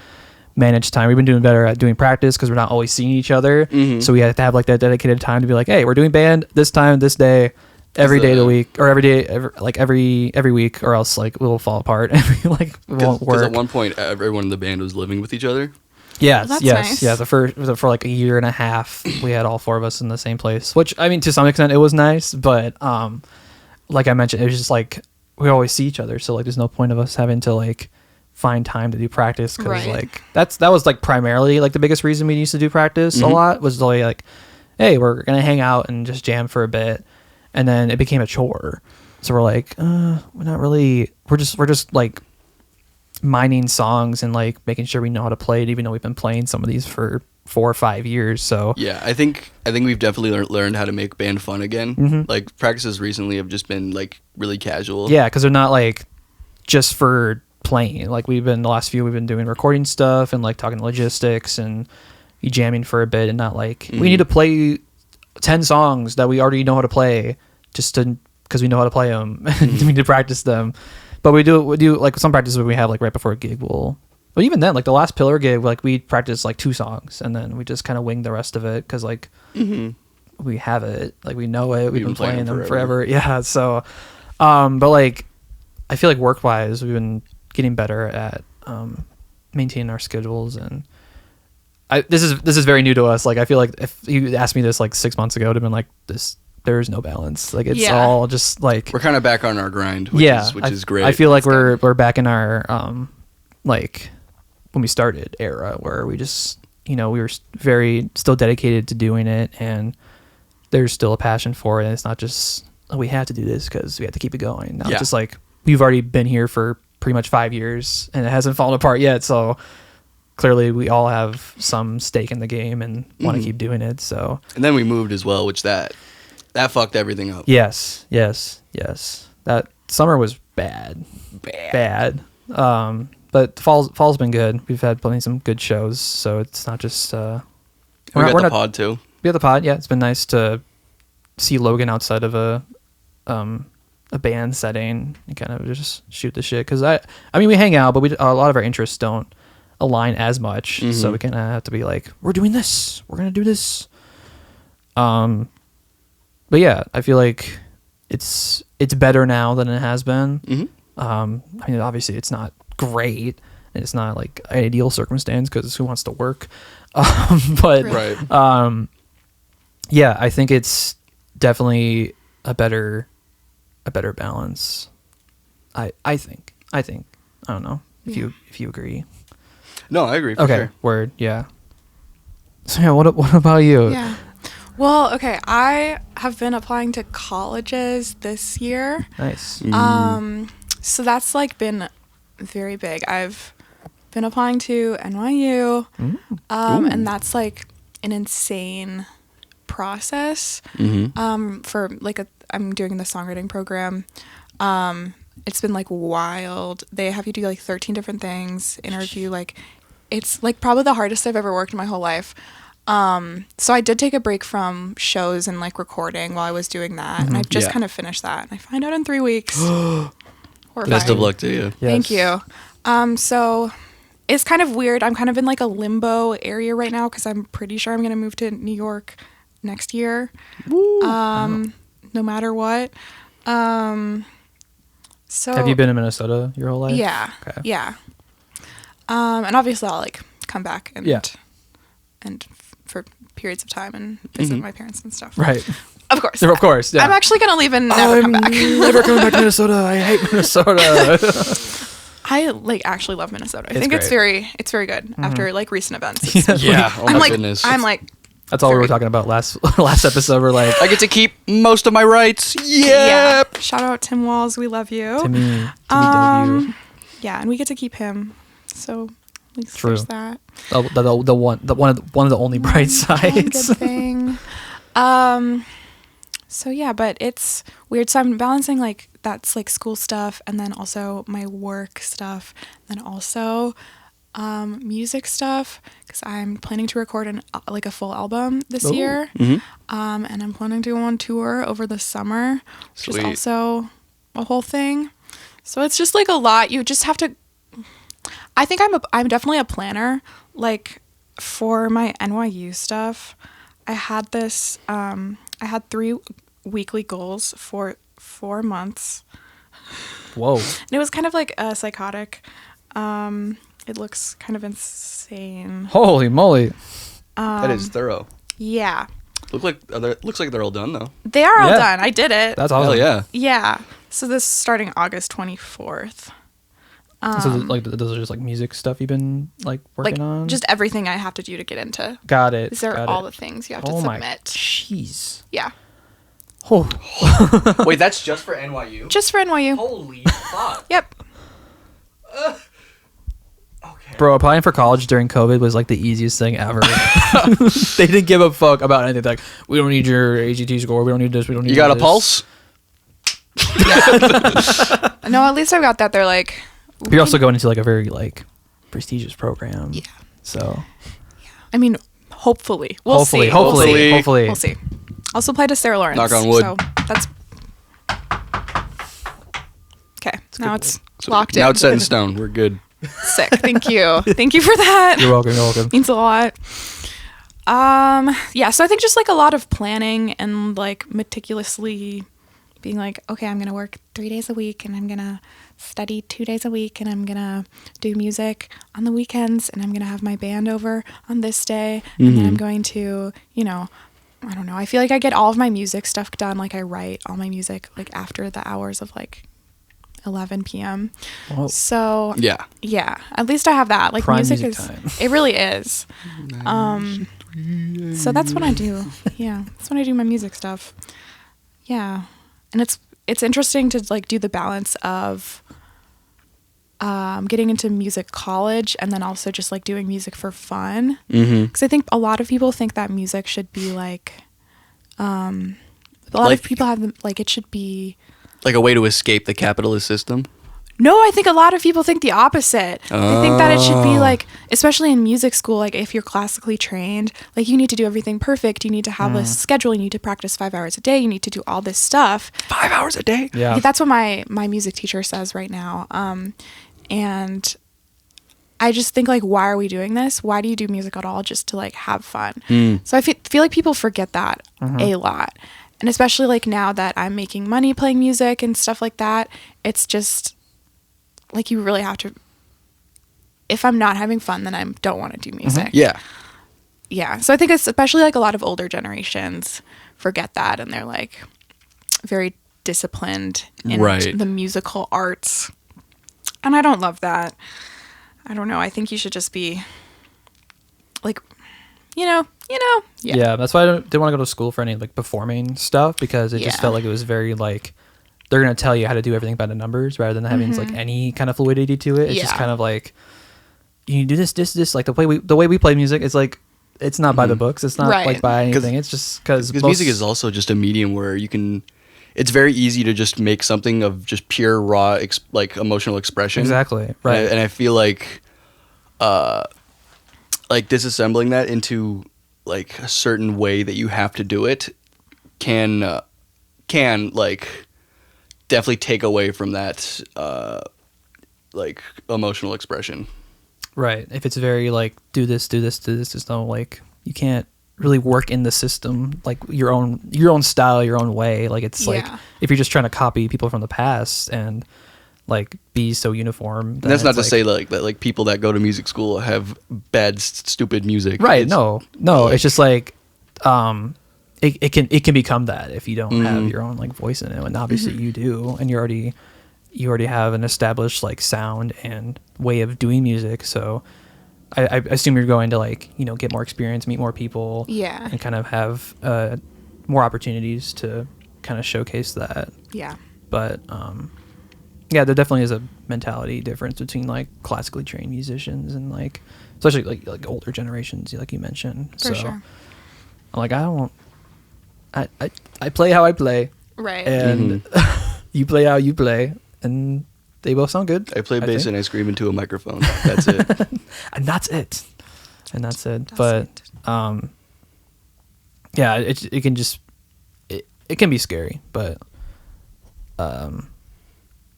manage time. We've been doing better at doing practice because we're not always seeing each other. So we have to have like that dedicated time to be like, hey, we're doing band this time, this day, every day of the week, or every day, every week, or else like we'll fall apart and we like won't work. Because at one point, everyone in the band was living with each other. Yes, well, that's yes, nice. yeah. For like a year and a half, we had all four of us in the same place. Which I mean, to some extent, it was nice, but like I mentioned, it was just like we always see each other, so like there's no point of us having to like find time to do practice because like that was like primarily like the biggest reason we used to do practice a lot was really like, hey, we're gonna hang out and just jam for a bit, and then it became a chore. So we're like, we're not really. We're just like mining songs and like making sure we know how to play it, even though we've been playing some of these for 4 or 5 years. So yeah, I think we've definitely learned how to make band fun again. Like practices recently have just been like really casual. Yeah, because they're not like just for playing. Like we've been doing recording stuff and like talking logistics and jamming for a bit, and not like we need to play 10 songs that we already know how to play just because we know how to play them and we need to practice them. But we do like some practices we have like right before a gig. But even then, like the last Pillar gig, like we practiced like 2 songs and then we just kind of winged the rest of it because like we have it, like we know it. We've been playing them forever. Yeah. So, but like I feel like work wise, we've been getting better at maintaining our schedules, and this is very new to us. Like I feel like if you asked me this like 6 months ago, it would have been like this. There's no balance. Like it's all just like we're kind of back on our grind, which is great. I feel like we're back in our like when we started era where we just we were very still dedicated to doing it, and there's still a passion for it. And it's not just we have to do this because we have to keep it going. Now it's just like we've already been here for pretty much 5 years and it hasn't fallen apart yet. So clearly we all have some stake in the game and want to keep doing it. So and then we moved as well, which that fucked everything up. Yes. That summer was bad. But fall's been good. We've had some good shows, so it's not just. We got the pod too. We got the pod. Yeah, it's been nice to see Logan outside of a band setting and kind of just shoot the shit. Because I mean we hang out, but a lot of our interests don't align as much, so we kind of have to be like, we're doing this, we're gonna do this. But yeah, I feel like it's better now than it has been. I mean, obviously it's not great, and it's not like an ideal circumstance because who wants to work? But yeah, I think it's definitely a better balance. I think. I don't know if you agree. No, I agree. For sure. Word. Yeah. So yeah, what about you? Yeah. Well, okay, I have been applying to colleges this year. Nice. So that's like been very big. I've been applying to NYU, and that's like an insane process. For like I'm doing the songwriting program. It's been like wild. They have you do like 13 different things, interview, like it's like probably the hardest I've ever worked in my whole life. So I did take a break from shows and like recording while I was doing that, and I've just kind of finished that. And I find out in 3 weeks. Best of luck to you. Yes. Thank you. So it's kind of weird. I'm kind of in like a limbo area right now because I'm pretty sure I'm going to move to New York next year. No matter what. So Have you been in Minnesota your whole life? Yeah. Okay. Yeah. And obviously I'll like come back and for periods of time and visit my parents and stuff. Right. Of course. Of course. Yeah. I'm actually going to leave and never come back. Never coming back to Minnesota. I hate Minnesota. I like actually love Minnesota. I It's think it's great. very good after like recent events. It's- Yeah. Oh I'm my like goodness. That's all we were Very- talking about last episode. We're like, I get to keep most of my rights. yeah. Yep. Shout out Tim Walls. We love you. Timmy W. Yeah, and we get to keep him. So at least True. there's that. The one of the only bright One sides. good thing. So yeah, but it's weird. So I'm balancing like that's like school stuff and then also my work stuff, and then also music stuff because I'm planning to record like a full album this year. And I'm planning to go on tour over the summer, which Sweet. is also a whole thing. So it's just like a lot. You just have to. I think I'm definitely a planner. Like for my NYU stuff, I had this. I had 3 weekly goals for 4 months. Whoa. And it was kind of like psychotic. It looks kind of insane. Holy moly. That is thorough. Yeah. Looks like they're all done though. They are all Yeah. done. I did it. That's awesome. Hell yeah. Yeah. So this is starting August 24th. So like those are just like music stuff you've been like working Like on? just everything I have to do to get into. Got it. These are got all it. the things you have to Oh my submit. jeez. Yeah. Oh. Wait, that's just for NYU? Just for NYU. Holy fuck. Yep. Okay. Bro, applying for college during COVID was like the easiest thing ever. They didn't give a fuck about anything. Like, we don't need your AGT score. We don't need this. We don't need You got a this. pulse? No, at least I got that. They're like. You're also going into like a very like prestigious program. Yeah. So I mean, hopefully. We'll see. Hopefully. We'll see. Also applied to Sarah Lawrence. Knock on wood. So that's. Okay. Now good. it's locked in. Now it's set in stone. We're good. Sick. Thank you. Thank you for that. You're welcome. You're welcome. Means a lot. Yeah, so I think just like a lot of planning and like meticulously being like, okay, I'm gonna work 3 days a week and I'm gonna study 2 days a week and I'm gonna do music on the weekends and I'm gonna have my band over on this day and then I'm going to, I don't know. I feel like I get all of my music stuff done. Like I write all my music like after the hours of like 11 p.m. Whoa. So Yeah. yeah, at least I have that. Like Prime music music is, time. it really is. So that's what I do. Yeah, that's when I do my music stuff. Yeah, and it's interesting to like do the balance of getting into music college and then also just like doing music for fun. Because I think a lot of people think that music should be like, a lot of people have like it should be. Like a way to escape the capitalist system. No, I think a lot of people think the opposite. I think that it should be like, especially in music school, like if you're classically trained, like you need to do everything perfect. You need to have a schedule. You need to practice 5 hours a day. You need to do all this stuff. 5 hours a day? Yeah. That's what my music teacher says right now. And I just think like, why are we doing this? Why do you do music at all? Just to like have fun. So I feel like people forget that a lot. And especially like now that I'm making money playing music and stuff like that, it's just like you really have to. If I'm not having fun, then I don't want to do music. Yeah. Yeah. So I think it's especially like a lot of older generations forget that and they're like very disciplined in Right. the musical arts. And I don't love that. I don't know. I think you should just be like, Yeah. That's why I didn't want to go to school for any like performing stuff, because it just Yeah. felt like it was very like they're gonna tell you how to do everything by the numbers rather than having like any kind of fluidity to it. It's just Yeah. kind of like you do this like the way we play music. It's like it's not by the books. It's not Right. like by anything. It's just because music is also just a medium where you can. It's very easy to just make something of just pure raw like emotional expression. Exactly, right. And I feel like disassembling that into like a certain way that you have to do it can like definitely take away from that like emotional expression. Right. If it's very like do this, there's no like you can't really work in the system like your own style, your own way. Like it's like if you're just trying to copy people from the past and like be so uniform. And that's not to say like that like people that go to music school have bad stupid music. Right. No. It's just like it can become that if you don't have your own like voice in it, and obviously you do, and you already have an established like sound and way of doing music. So I assume you're going to like get more experience, meet more people, and kind of have more opportunities to kind of showcase that. Yeah. But yeah, there definitely is a mentality difference between like classically trained musicians and like especially like older generations, like you mentioned. For sure. I'm like I play how I play, Right. and you play how you play, and they both sound good. I play bass and I scream into a microphone. That's it. And that's it. That's But it. yeah, it can just it can be scary, but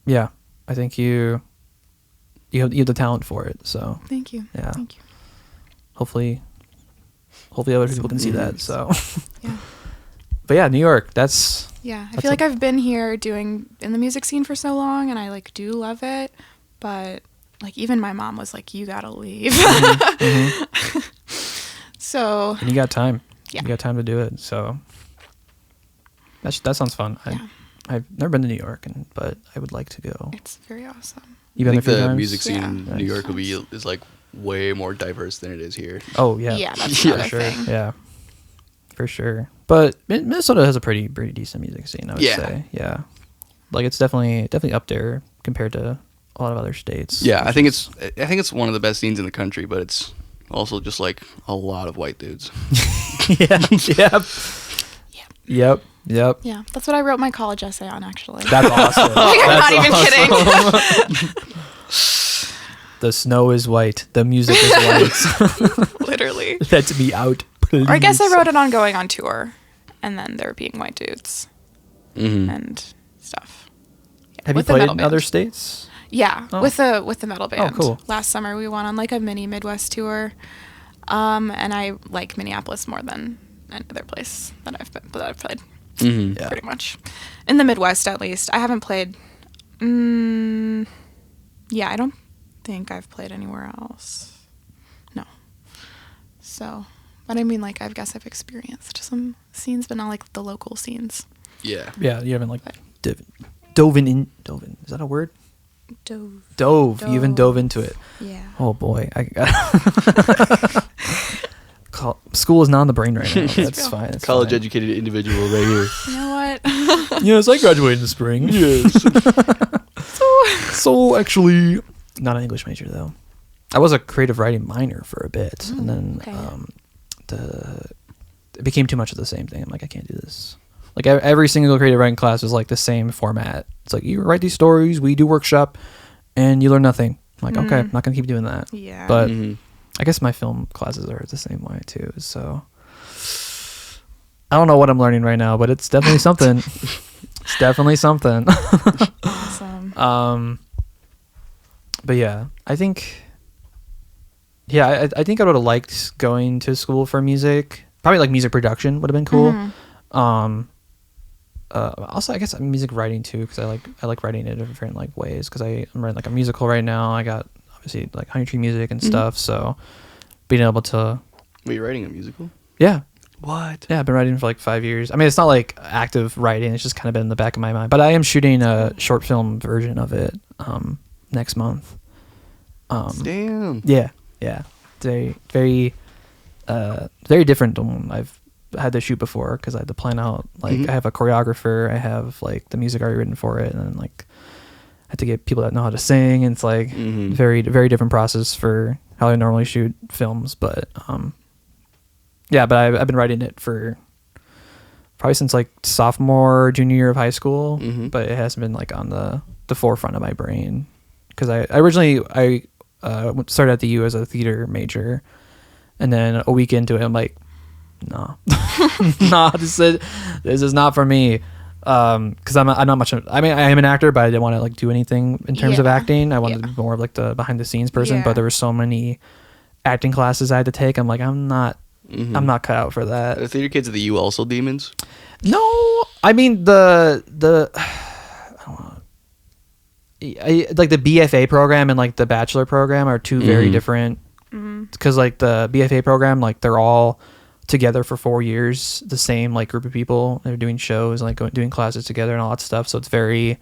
yeah, I think you have the talent for it. So Thank you. Yeah. Thank you. hopefully other people can see that. So Yeah. but yeah, New York, that's Yeah. I feel like I've been here doing in the music scene for so long, and I like do love it, but like even my mom was like, you gotta leave. So and you got time. Yeah. You got time to do it. So that sounds fun. Yeah. I've never been to New York, but I would like to go. it's very awesome. You've I been think there a few the times? music scene in Yeah. New York is like way more diverse than it is here. Oh yeah. Yeah, that's for another sure. thing. Yeah, for sure. But Minnesota has a pretty decent music scene, I would say. Yeah, like it's definitely up there compared to a lot of other states. Yeah, I think it's one of the best scenes in the country, but it's also just like a lot of white dudes. Yep. Yeah, that's what I wrote my college essay on, actually. That's awesome. Like, I'm not even kidding. The snow is white. The music is white. Literally. Let me out, please. Or I guess I wrote it on going on tour, and then there being white dudes and stuff. Yeah, Have you with the played metal in band. other states? Yeah, Oh. with the metal band. cool. Last summer we went on like a mini Midwest tour, and I like Minneapolis more than any other place that I've played. Yeah. Pretty much, in the Midwest at least. I haven't played. Yeah, I don't think I've played anywhere else. No. So, but I mean, like I guess I've experienced some scenes, but not like the local scenes. Yeah. Yeah, you haven't like dove in. Is that a word? Dove. You even dove into it. Yeah. Oh boy, I got school is not on the brain right now. That's fine. That's College fine. educated individual right here. You know what? Yes, I graduated in the spring. Yes. So actually, not an English major though. I was a creative writing minor for a bit, and then okay. it became too much of the same thing. I'm like, I can't do this. Like every single creative writing class was like the same format. It's like you write these stories, we do workshop, and you learn nothing. I'm like, okay, I'm not gonna keep doing that. Yeah. But I guess my film classes are the same way too. So I don't know what I'm learning right now, but it's definitely something. It's definitely something. Awesome. But yeah, I think I think I would have liked going to school for music. Probably like music production would have been cool. Also, I guess music writing too, because I like writing in different like ways. Because I'm writing like a musical right now. I got obviously like Honey Tree Music and stuff. So being able to Were you writing a musical? yeah. What? Yeah, I've been writing for like 5 years. I mean, it's not like active writing. It's just kind of been in the back of my mind. But I am shooting a short film version of it next month. Damn. Yeah. Very, very very different than when I've had to shoot before, because I had to plan out, like, I have a choreographer, I have like the music already written for it, and then like I have to get people that know how to sing, and it's like very, very different process for how I normally shoot films. But yeah, but I've been writing it for probably since like sophomore, junior year of high school, but it hasn't been like on the forefront of my brain, because I originally started at the U as a theater major, and then a week into it I'm like, no, no, this is not for me, because I'm not much I mean, I am an actor, but I didn't want to like do anything in terms of acting. I wanted to be more of like the behind the scenes person, but there were so many acting classes I had to take. I'm like, I'm not cut out for that. Are the theater kids at the U also demons? No, I mean I don't know. Like the BFA program and like the bachelor program are two very different, because like the BFA program, like they're all together for 4 years, the same like group of people. They're doing shows and like doing classes together and all that stuff. So it's very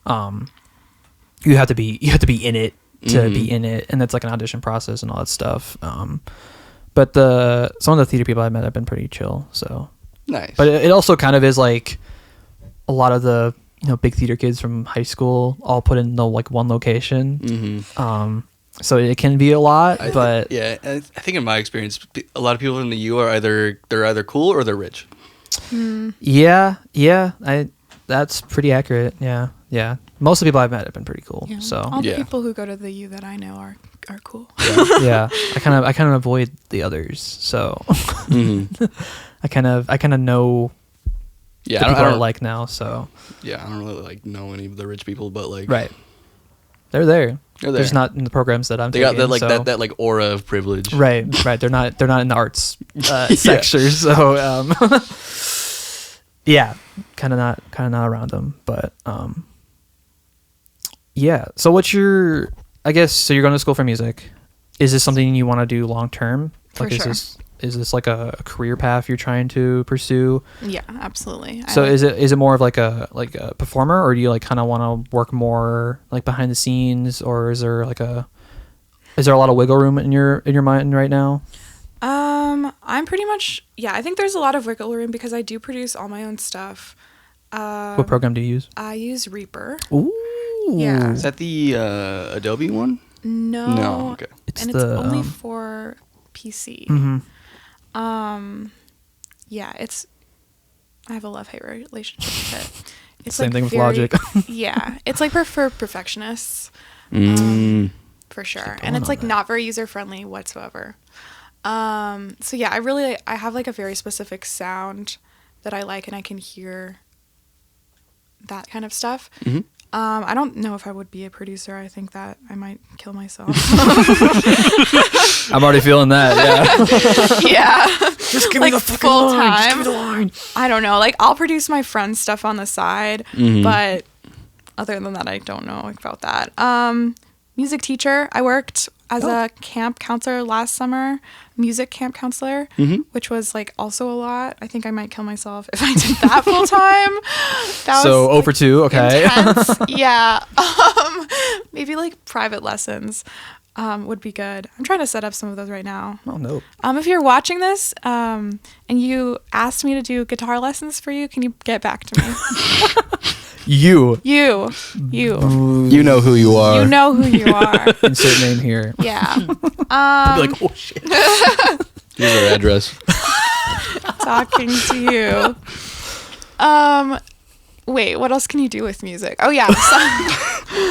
you have to be in it to be in it, and it's like an audition process and all that stuff. But some of the theater people I met have been pretty chill. So nice. But it also kind of is like a lot of the big theater kids from high school all put in the like one location. So it can be a lot, but yeah, I think in my experience, a lot of people in the U are either cool or they're rich. Yeah, that's pretty accurate. Yeah. Most of the people I've met have been pretty cool. Yeah. So all the people who go to the U that I know are cool. Yeah. I kind of avoid the others. So I kind of know. Yeah, the I people don't I like now. So yeah, I don't really like know any of the rich people, but like they're there. They're there. They're just not in the programs that I'm they taking. got that like so. that like aura of privilege. Right. They're not in the arts sector. So yeah, kind of not around them. But yeah. So what's your? I guess so. You're going to school for music. Is this something you want to do long term? For sure. Is this like a career path you're trying to pursue? Yeah, absolutely. So is it more of like a performer, or do you like kind of want to work more like behind the scenes, or is there a lot of wiggle room in your mind right now? I'm pretty much, I think there's a lot of wiggle room because I do produce all my own stuff. What program do you use? I use Reaper. Ooh. Yeah. Is that the Adobe one? No. Okay. It's only for PC. I have a love-hate relationship with it. It's same like thing with Logic. Yeah, it's like for perfectionists, for sure, and it's like not very user-friendly whatsoever. So yeah, I have like a very specific sound that I like, and I can hear that kind of stuff. I don't know if I would be a producer. I think that I might kill myself. I'm already feeling that. Yeah. Yeah. Just give like me the fucking full line. time. Just give me the line. I don't know. Like I'll produce my friend's stuff on the side, but other than that, I don't know about that. Music teacher. I worked as a camp counselor last summer, music camp counselor, which was like also a lot. I think I might kill myself if I did that full time. That so was 0 for 2, okay. intense. Yeah. Maybe like private lessons would be good. I'm trying to set up some of those right now. Oh no. If you're watching this and you asked me to do guitar lessons for you, can you get back to me? You You know who you are. You know who you are. insert name here. Yeah. I'd be like, oh shit. Here's our address. Talking to you. Wait, what else can you do with music? Oh yeah.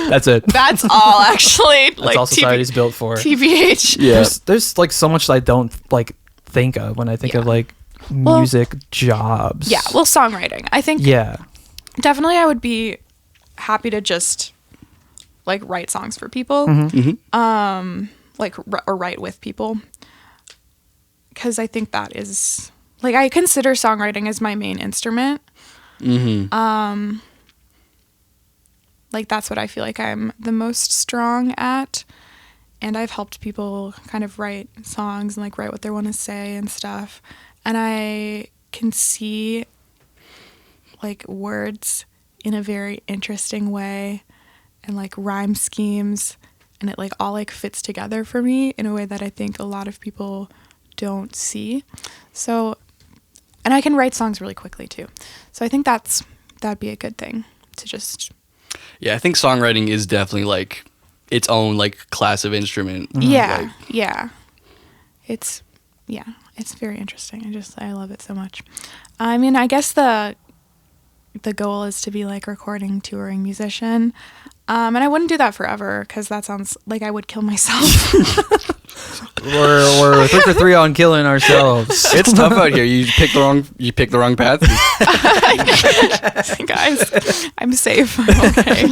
That's it. That's all actually. That's like all society's built for. TBH. Yeah. There's like so much that I don't like think of when I think of like music jobs. Yeah. Well, songwriting. I think. Yeah. Definitely, I would be happy to just like write songs for people, like or write with people, because I think that is like I consider songwriting as my main instrument. Like that's what I feel like I'm the most strong at, and I've helped people kind of write songs and like write what they want to say and stuff, and I can see like words in a very interesting way and like rhyme schemes, and it like all like fits together for me in a way that I think a lot of people don't see. So, and I can write songs really quickly too. So I think that'd be a good thing to just. Yeah, I think songwriting is definitely like its own like class of instrument. Yeah, Like, yeah. It's very interesting. I love it so much. I mean, I guess the goal is to be like recording, touring musician. And I wouldn't do that forever because that sounds like I would kill myself. We're 3 for 3 on killing ourselves. it's tough out here. You pick the wrong path. Guys, I'm safe. I'm okay.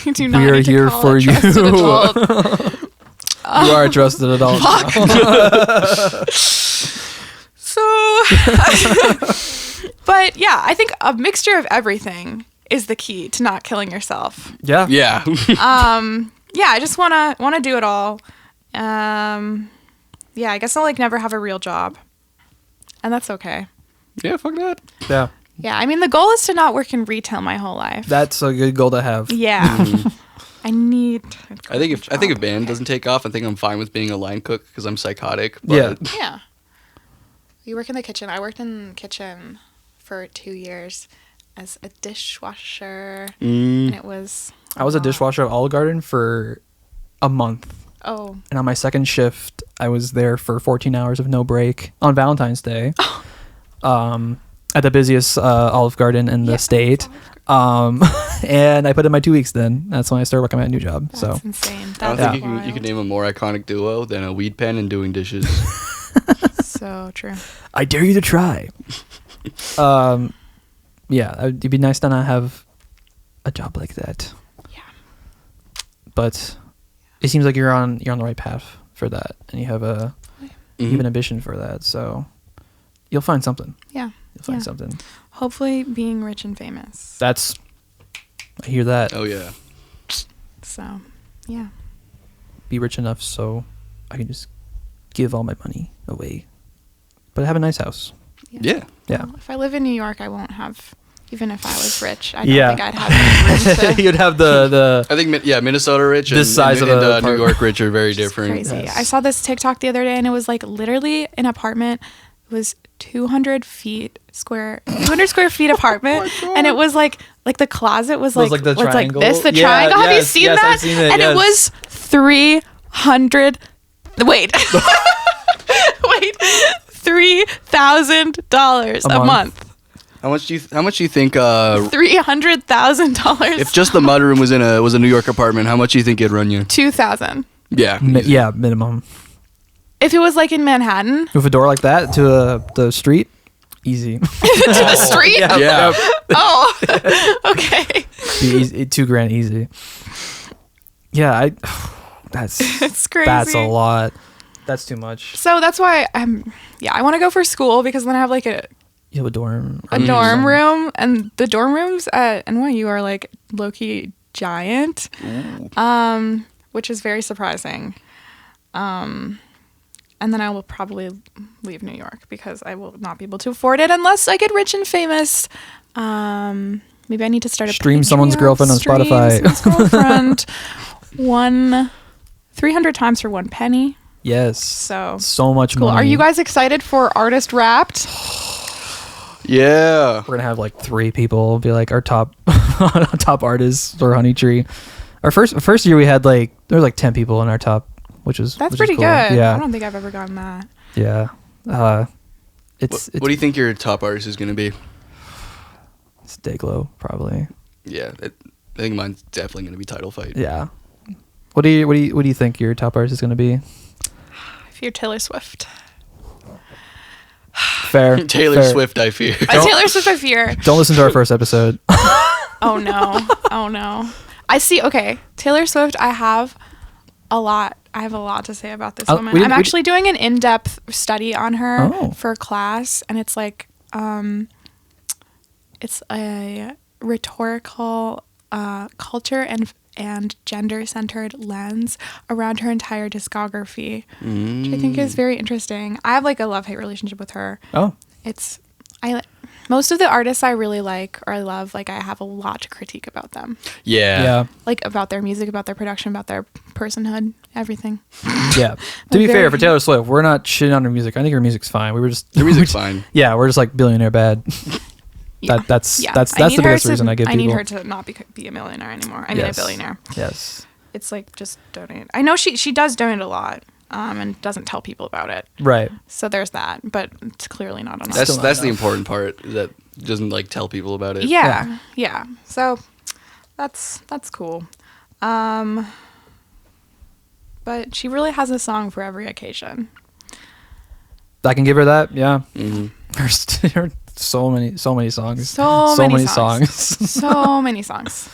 You do not We are need to here call for a you. trusted adult. You are a trusted adult. So, but yeah, I think a mixture of everything is the key to not killing yourself. Yeah. Yeah. Yeah, I just wanna do it all. Yeah, I guess I'll like never have a real job, and that's okay. Yeah, fuck that. Yeah. Yeah, I mean the goal is to not work in retail my whole life. That's a good goal to have. Yeah. I think if band doesn't take off, I think I'm fine with being a line cook because I'm psychotic. Yeah. But Yeah. You work in the kitchen. I worked in the kitchen for 2 years as a dishwasher, and it was. I was a dishwasher at Olive Garden for a month. Oh. And on my second shift, I was there for 14 hours of no break on Valentine's Day. At the busiest Olive Garden in the state. And I put in my 2 weeks then. That's when I started working at my new job. That's So insane. I don't That's think you could name a more iconic duo than a weed pen and doing dishes. So true. I dare you to try. Yeah, it'd be nice to not have a job like that. Yeah. But it seems like you're on the right path for that, and you have you have an ambition for that. So you'll find something. Yeah. You'll find something. Hopefully, being rich and famous. I hear that. Oh yeah. So, yeah. Be rich enough so I can just give all my money away, but I have a nice house. Yeah. Yeah. Well, if I live in New York, I won't have. Even if I was rich, I don't think I'd have room to. You'd have the. I think Minnesota rich and, This size and, of and a New York rich are very different. Crazy. Yes. I saw this TikTok the other day, and it was like literally an apartment. It was 200 square feet apartment, and it was like the closet was like the was like triangle? this, the Yeah, triangle. Have you yes, seen yes, that? I've seen it, and yes. it was 300. Wait, wait, $3,000 a month. How much do you think? $300,000. If just the mudroom was a New York apartment, how much do you think it'd run you? $2,000. Yeah. Yeah, minimum. If it was like in Manhattan, With a door like that to the street, easy. to the street. Yeah. Oh, okay. $2,000 easy. Yeah, that's It's crazy. That's a lot. That's too much. So that's why I want to go for school because then I have like a You have a dorm. dorm room, and the dorm rooms at NYU are like low-key giant, which is very surprising. And then I will probably leave New York because I will not be able to afford it unless I get rich and famous. Maybe I need to start a Stream Patreon. someone's girlfriend on Spotify. Someone's girlfriend. 300 times for 1 penny. Yes. So much cool. money. Are you guys excited for Artist Wrapped? Yeah. We're gonna have like 3 people be like our top artists or Honey Tree. Our first year we had there were like 10 people in our top, which is Pretty cool. good. Yeah. I don't think I've ever gotten that. Yeah. It's What do you think your top artist is going to be? It's Dayglow probably. Yeah, I think mine's definitely going to be Title Fight. Yeah. What do you think your top artist is gonna be? If you're Taylor Swift. Fair. Taylor fair. Swift, I fear. Taylor Swift, I fear. Don't listen to our first episode. Oh no. Oh no. I see. Okay. Taylor Swift, I have a lot to say about this woman. I'm actually doing an in-depth study on her for class, and it's like it's a rhetorical culture and gender-centered lens around her entire discography, which I think is very interesting. I have like a love-hate relationship with her. Oh. most of the artists I really like or I love, like I have a lot to critique about them. Yeah. Like about their music, about their production, about their personhood, everything. Yeah. To be fair, for Taylor Swift, we're not shitting on her music. I think her music's fine. We were just The music's fine. Yeah, we're just like billionaire bad. Yeah. That's Yeah. the I need biggest her reason I give I people. need her to not be a millionaire anymore. I mean, a Yes. billionaire. Yes. It's like just donate. I know she does donate a lot, and doesn't tell people about it. Right. So there's that, but it's clearly not enough. That's Still not that's the enough. important part, that doesn't like tell people about it. Yeah. So that's cool. But she really has a song for every occasion. I can give her that. Yeah. Mhm. There are so many songs. So many songs. songs. So many songs.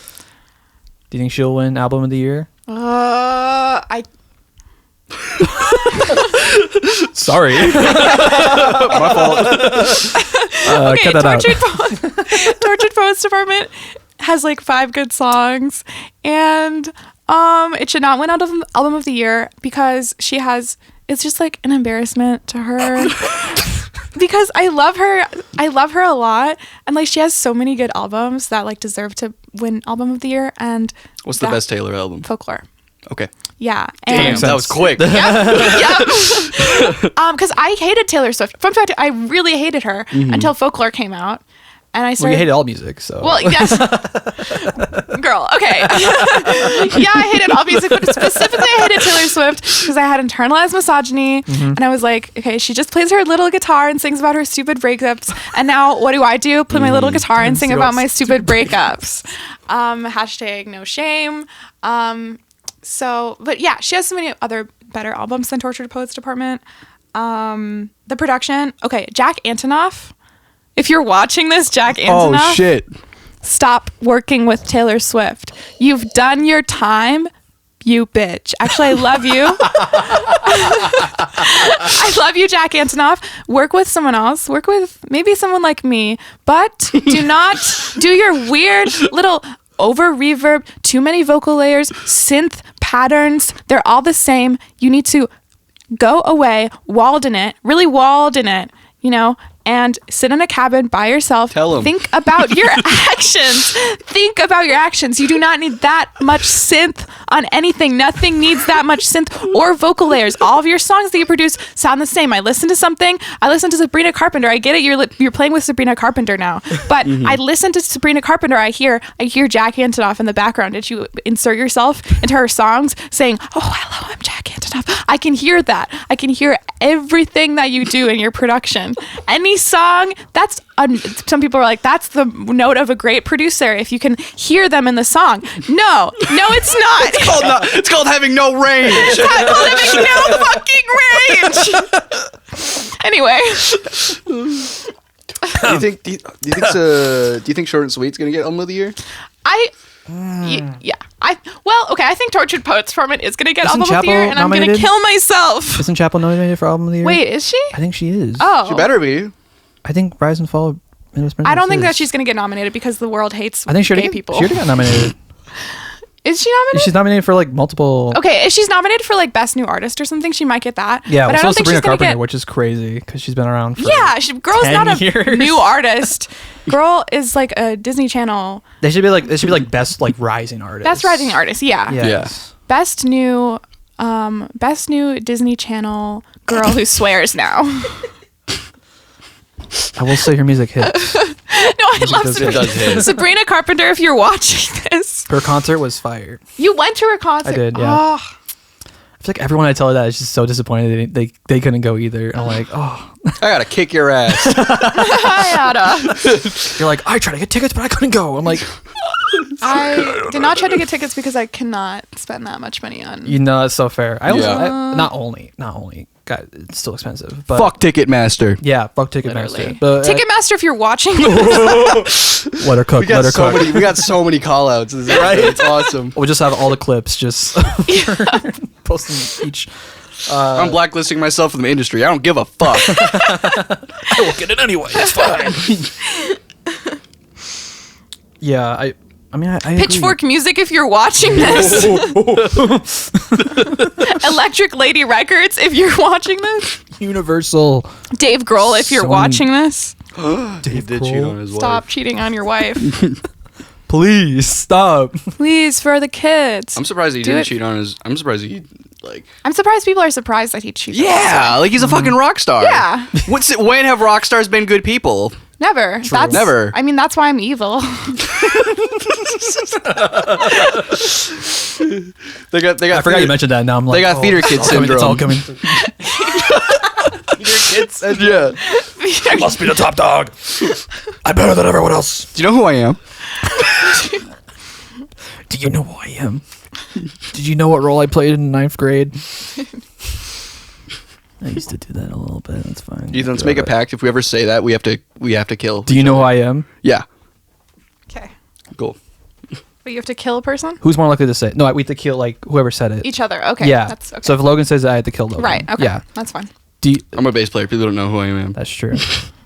Do you think she'll win album of the year? I Sorry. My fault. okay. Cut that out. Tortured Poets Department has like 5 good songs, and it should not win album of the year because it's just like an embarrassment to her. Because I love her a lot, and like she has so many good albums that like deserve to win album of the year. And What's the best Taylor album? Folklore. Okay. Yeah. Damn, And that was quick. because I hated Taylor Swift. Fun fact, I really hated her until Folklore came out, and I Well, started. you hated all music, so. Well, yes. Girl, okay. Yeah, I hated all music, but specifically I hated Taylor Swift because I had internalized misogyny, and I was like, okay, she just plays her little guitar and sings about her stupid breakups, and now what do? Play my little guitar and sing about my stupid breakups. Hashtag no shame. But yeah, she has so many other better albums than Tortured Poets Department. The production, okay, Jack Antonoff. If you're watching this, Jack Antonoff, Oh shit. stop working with Taylor Swift. You've done your time, you bitch. Actually, I love you. I love you, Jack Antonoff. Work with someone else. Work with maybe someone like me, but do not do your weird little over reverb, too many vocal layers, synth patterns. They're all the same. You need to go away, walled in it, and sit in a cabin by yourself. Tell 'em. Think about your actions. Think about your actions. You do not need that much synth on anything. Nothing needs that much synth or vocal layers. All of your songs that you produce sound the same. I listen to Sabrina Carpenter. I get it. You're playing with Sabrina Carpenter now. But I listen to Sabrina Carpenter. I hear Jack Antonoff in the background. Did you insert yourself into her songs saying, "Oh, hello, I'm Jack Antonoff"? I can hear that. I can hear everything that you do in your production. Any song, some people are like, that's the note of a great producer if you can hear them in the song. No, it's not. It's called having no range. It's not called having no fucking range. Anyway, do you think Short and Sweet's gonna get album of the year? I think Tortured Poets Department is gonna get Isn't album of the year, Chapel and I'm gonna nominated? kill myself. Isn't Chapel nominated for album of the year? Wait, is she? I think she is. Oh, She better be. I think Rise and Fall of Midwest Princess I don't think is. that she's gonna get nominated because the world hates I think she gay already, people. she already got nominated. Is she nominated? She's nominated for like multiple. Okay, if she's nominated for like Best New Artist or something, she might get that. Yeah, but well, I so don't is think Sabrina she's gonna Carpenter, get. which is crazy because she's been around for. Yeah, girl's 10 not a years. new artist. Girl is like a Disney Channel. They should be like best like rising artist. Best rising artist. Yeah. Yes. Best new Disney Channel girl who swears now. I will say her music hits. No, I love does- it does hit. Sabrina Carpenter. If you're watching this, Her concert was fire. you went to her concert. I did, yeah. Oh, I feel like everyone I tell her that is just so disappointed they couldn't go either. And I'm like, oh, I gotta kick your ass. Ayada. you're like, I tried to get tickets, but I couldn't go. I'm like, I did not try to get tickets because I cannot spend that much money on. you know, that's so fair. I also, Yeah. not only, God, it's still expensive. But Fuck Ticketmaster. Yeah, fuck Ticketmaster. Literally. But Ticketmaster, if you're watching, let her cook. We got Let her so cook. many. We got so many callouts. Right? It's awesome. We'll just have all the clips just posting each. I'm blacklisting myself from the industry. I don't give a fuck. I will get it anyway. It's fine. Yeah, I mean, I agree. Pitchfork Music, if you're watching this. Electric Lady Records, if you're watching this. Universal. Dave Grohl, if you're Sony. watching this. He did cheat on his Stop wife. cheating on your wife. Please stop. Please, for the kids. I'm surprised he Do didn't it. cheat on his. I'm surprised he like. I'm surprised people are surprised that he cheated. Yeah, like he's a fucking rock star. Yeah. When have rock stars been good people? Never. That's, Never. I mean, that's why I'm evil. They got. I forgot you mentioned that. Now I'm like, They got theater kid syndrome. It's all coming. Kids. Yeah. I must be the top dog. I'm better than everyone else. Do you know who I am? Do you know who I am? Did you know what role I played in ninth grade? I used to do that a little bit. That's fine. Ethan, let's make a pact. If we ever say that, we have to kill. Do you know who I am? Yeah. Okay. Cool. But you have to kill a person? Who's more likely to say it? No, we have to kill like whoever said it. Each other. Okay. Yeah. That's okay. So if Logan says it, I have to kill Logan. Right. Okay. Yeah. That's fine. I'm a bass player. People don't know who I am. That's true.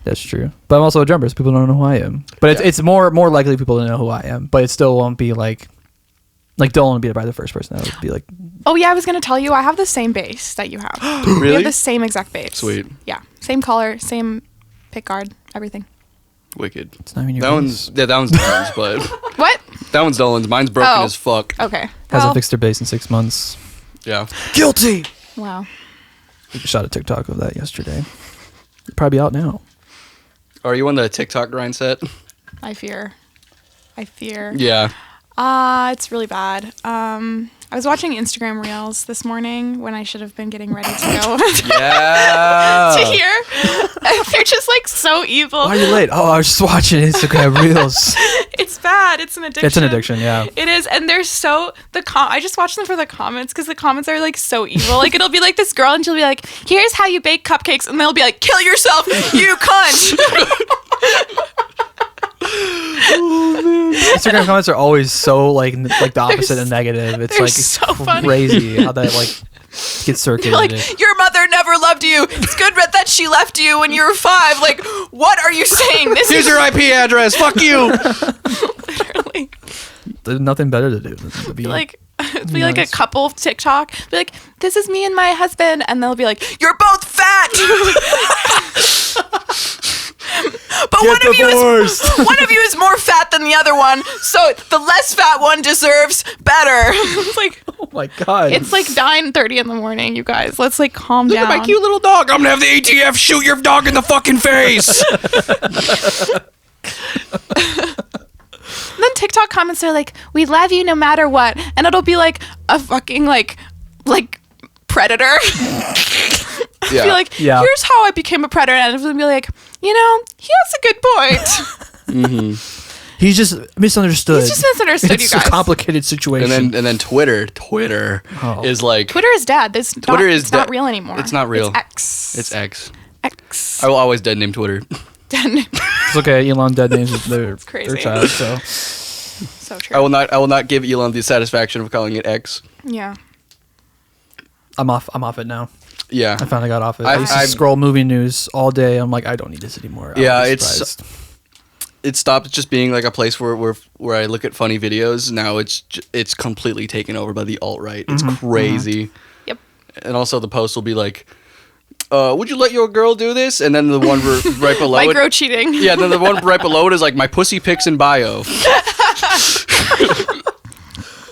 That's true. But I'm also a drummer, so people don't know who I am. But it's more likely people to know who I am. But it still won't be like Dylan would be probably the first person that would be like. Oh yeah, I was gonna tell you I have the same bass that you have. We Really? have the same exact bass. Sweet. Yeah. Same color, same pick guard, everything. Wicked. It's not even your That bass. one's Dylan's, but What? that one's Dylan's. Mine's broken Oh. as fuck. Okay. Hasn't Well, fixed their bass in 6 months. Yeah. Guilty. wow. We shot a TikTok of that yesterday. It'd probably be out now. Are you on the TikTok grind set? I fear. Yeah. It's really bad. I was watching Instagram Reels this morning when I should have been getting ready to go Yeah. to here. They're just like so evil. Why are you late? Oh, I was just watching Instagram Reels. It's bad. It's an addiction. It's an addiction, yeah. It is, and they're so I just watch them for the comments because the comments are like so evil. Like it'll be like this girl and she'll be like, "Here's how you bake cupcakes," and they'll be like, "Kill yourself, you cunt." Instagram comments are always so like the opposite and negative. It's they're like so funny. crazy how that like gets They're circulated. like, "Your mother never loved you. It's good that she left you when you were 5." Like, what are you saying? This Here's is your IP address. Fuck you. literally There's nothing better to do than to be like. It'd be like a Nice. couple TikTok. Be like, "This is me and my husband," and they'll be like, "You're both fat." But Get one of you is more fat than the other one, so the less fat one deserves better. It's like Oh my god. it's like 9:30 in the morning, you guys. Let's like calm Look down. at my cute little dog. I'm gonna have the ATF shoot your dog in the fucking face. And then TikTok comments are like, "We love you no matter what," and it'll be like a fucking like predator. Yeah. Be like, Yeah. "Here's how I became a predator," and it'll be like, "You know, he has a good point." He's just misunderstood. He's just misunderstood, it's you guys. a complicated situation. and then Twitter Oh. is like Twitter is dead. It's not real anymore. It's not real. It's X. It's X. X. I will always dead name Twitter. It's okay. Elon dead names their crazy. child. So So true. I will not give Elon the satisfaction of calling it X. Yeah. I'm off it now. Yeah. I finally got off it. I- I used to I- scroll movie news all day. I'm like, I don't need this anymore. I Yeah, would be it's- surprised. It stopped just being like a place where I look at funny videos. Now it's completely taken over by the alt-right. It's crazy. Yep. And also the post will be like, would you let your girl do this? And then the one right below it. Micro cheating. Yeah, then the one right below it is like my pussy pics in bio.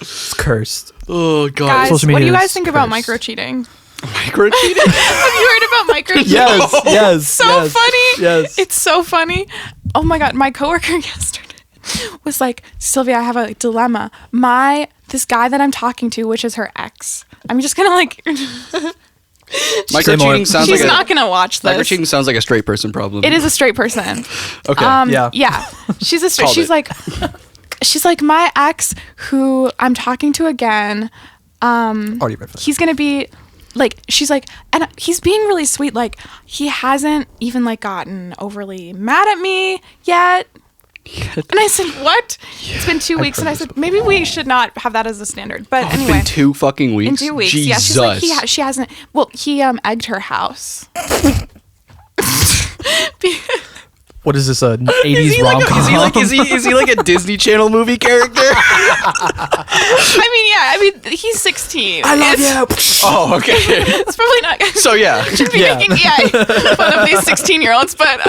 It's cursed. Oh god. Guys, Social what do media you guys is think about cursed. micro cheating? Micro cheating? Have you heard about micro cheating? Yes, yes. So yes, funny. Yes. It's so funny. Oh my god, my coworker yesterday was like, "Sylvia, I have a dilemma. This guy that I'm talking to, which is her ex. I'm just gonna like Micro cheating sounds she's like not gonna watch this. micro cheating sounds like a straight person problem. It is a straight person. Okay. Yeah. Yeah. She's a straight. Called She's it. she's like my ex who I'm talking to again. Already red flag. He's gonna be like, she's like, and he's being really sweet. Like, he hasn't even like gotten overly mad at me yet. And I said, what? It's been 2 weeks. And I said, maybe we should not have that as a standard. But It's anyway. been 2 fucking weeks. In 2 weeks. Jesus. Yeah. She's like, she hasn't. Well, he egged her house. What is this, a 80s rom-com? Is he like a Disney Channel movie character? I mean, he's 16. I love you. Oh, okay. It's probably not. So yeah. Should be making fun of these 16-year-olds, but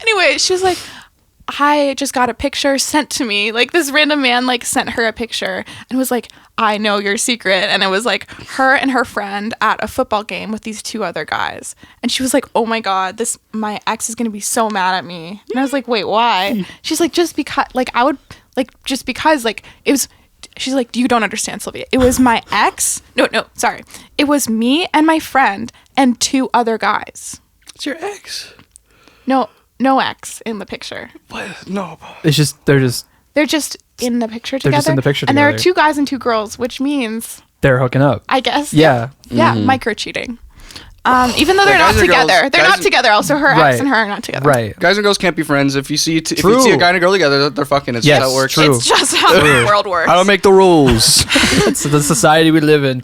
anyway, she was like, I just got a picture sent to me. Like, this random man like sent her a picture and was like, I know your secret. And it was like her and her friend at a football game with these 2 other guys. And she was like, oh my God, my ex is going to be so mad at me. And I was like, wait, why? She's like, just because, like, it was, she's like, you don't understand, Sylvia. It was my ex. No, sorry. It was me and my friend and 2 other guys. It's your ex. No ex in the picture. What? No. They're just in the picture together. They're just in the picture and there are together. 2 guys and 2 girls, which means they're hooking up. I guess. Yeah. Yeah, micro cheating. Even though they're not together. They're not together. Also, her ex and her are not together. Right. Guys and girls can't be friends. If you see a guy and a girl together, they're fucking. It's just how it works. True. It's just how the world works. I don't make the rules. It's the society we live in.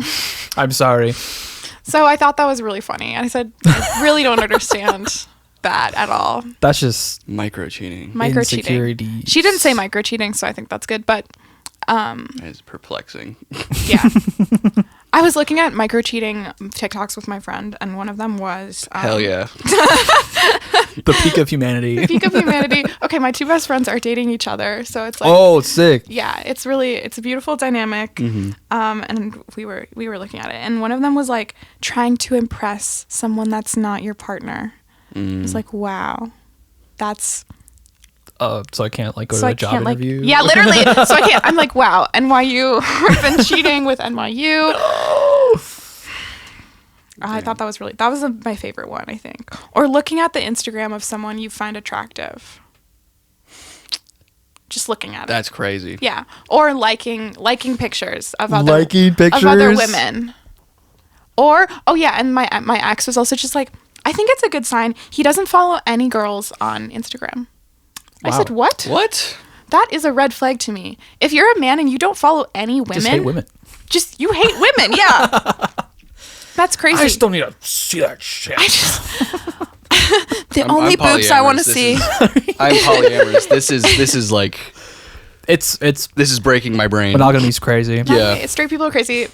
I'm sorry. So I thought that was really funny. And I said, I really don't understand that at all. That's just Micro cheating. Micro cheating. insecurity. She didn't say micro cheating, so I think that's good. But It's perplexing. yeah. I was looking at micro cheating TikToks with my friend, and one of them was Hell yeah. The peak of humanity. peak of humanity. Okay, my 2 best friends are dating each other, so it's like, Oh, sick. yeah, it's a beautiful dynamic. And we were looking at it, and one of them was like trying to impress someone that's not your partner. It was like, wow, that's So I can't like go to a job interview. Yeah, literally. So I can't. I'm like, wow, NYU have been cheating with NYU. I thought that was my favorite one, I think. Or looking at the Instagram of someone you find attractive. Just looking at it. That's crazy. Yeah. Or liking pictures of other women. Or and my ex was also just like, I think it's a good sign. He doesn't follow any girls on Instagram. Wow. I said, what? What? That is a red flag to me. If you're a man and you don't follow any women, Just hate women. You hate women, yeah. That's crazy. I just don't need to see that shit. The only boobs I want to see. I'm polyamorous. This is like It's this is breaking my brain. monogamy's crazy. Yeah. Straight people are crazy.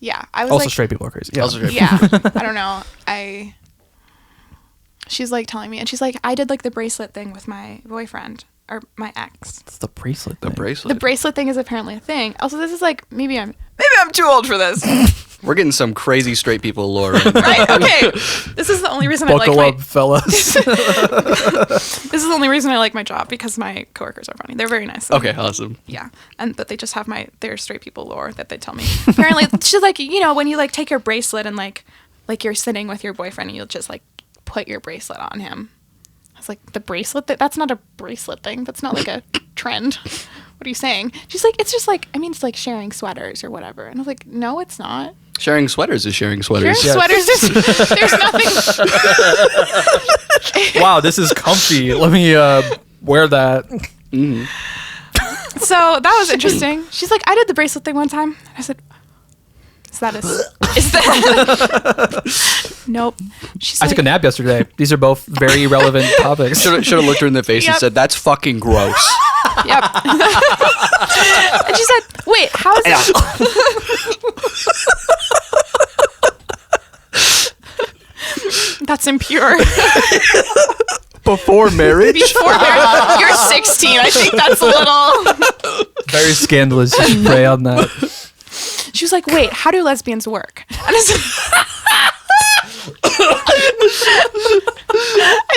Yeah, I was Also, like, straight people are crazy. Yeah. Also straight yeah, I don't know. She's like telling me, and she's like, I did like the bracelet thing with my boyfriend or my ex. It's the bracelet. The thing. bracelet. The bracelet thing is apparently a thing. Also, this is like maybe I'm too old for this. We're getting some crazy straight people lore. Right now. Right? Okay. This is the only reason Buckle I up, fellas. This is the only reason I like my job, because my coworkers are funny. They're very nice. Okay, awesome. Yeah, but they just have their straight people lore that they tell me. Apparently, she's like, when you like take your bracelet and like you're sitting with your boyfriend and you'll just like put your bracelet on him. I was like, the bracelet? That's not a bracelet thing. That's not like a trend. What are you saying? She's like, it's just like, it's like sharing sweaters or whatever. And I was like, no, it's not. Sharing sweaters is sharing sweaters. Sharing sweaters is, there's nothing. Wow, this is comfy. Let me wear that. Mm. So that was interesting. She's like, I did the bracelet thing one time. And I said, is that nope. She's I took a nap yesterday. These are both very relevant topics. Should have looked her in the face and said, "That's fucking gross." Yep. And she said, "Wait, how is that?" That's impure. Before marriage? Before marriage. You're 16. I think that's a little. Very scandalous. You should pray on that. She was like, "Wait, how do lesbians work?" And I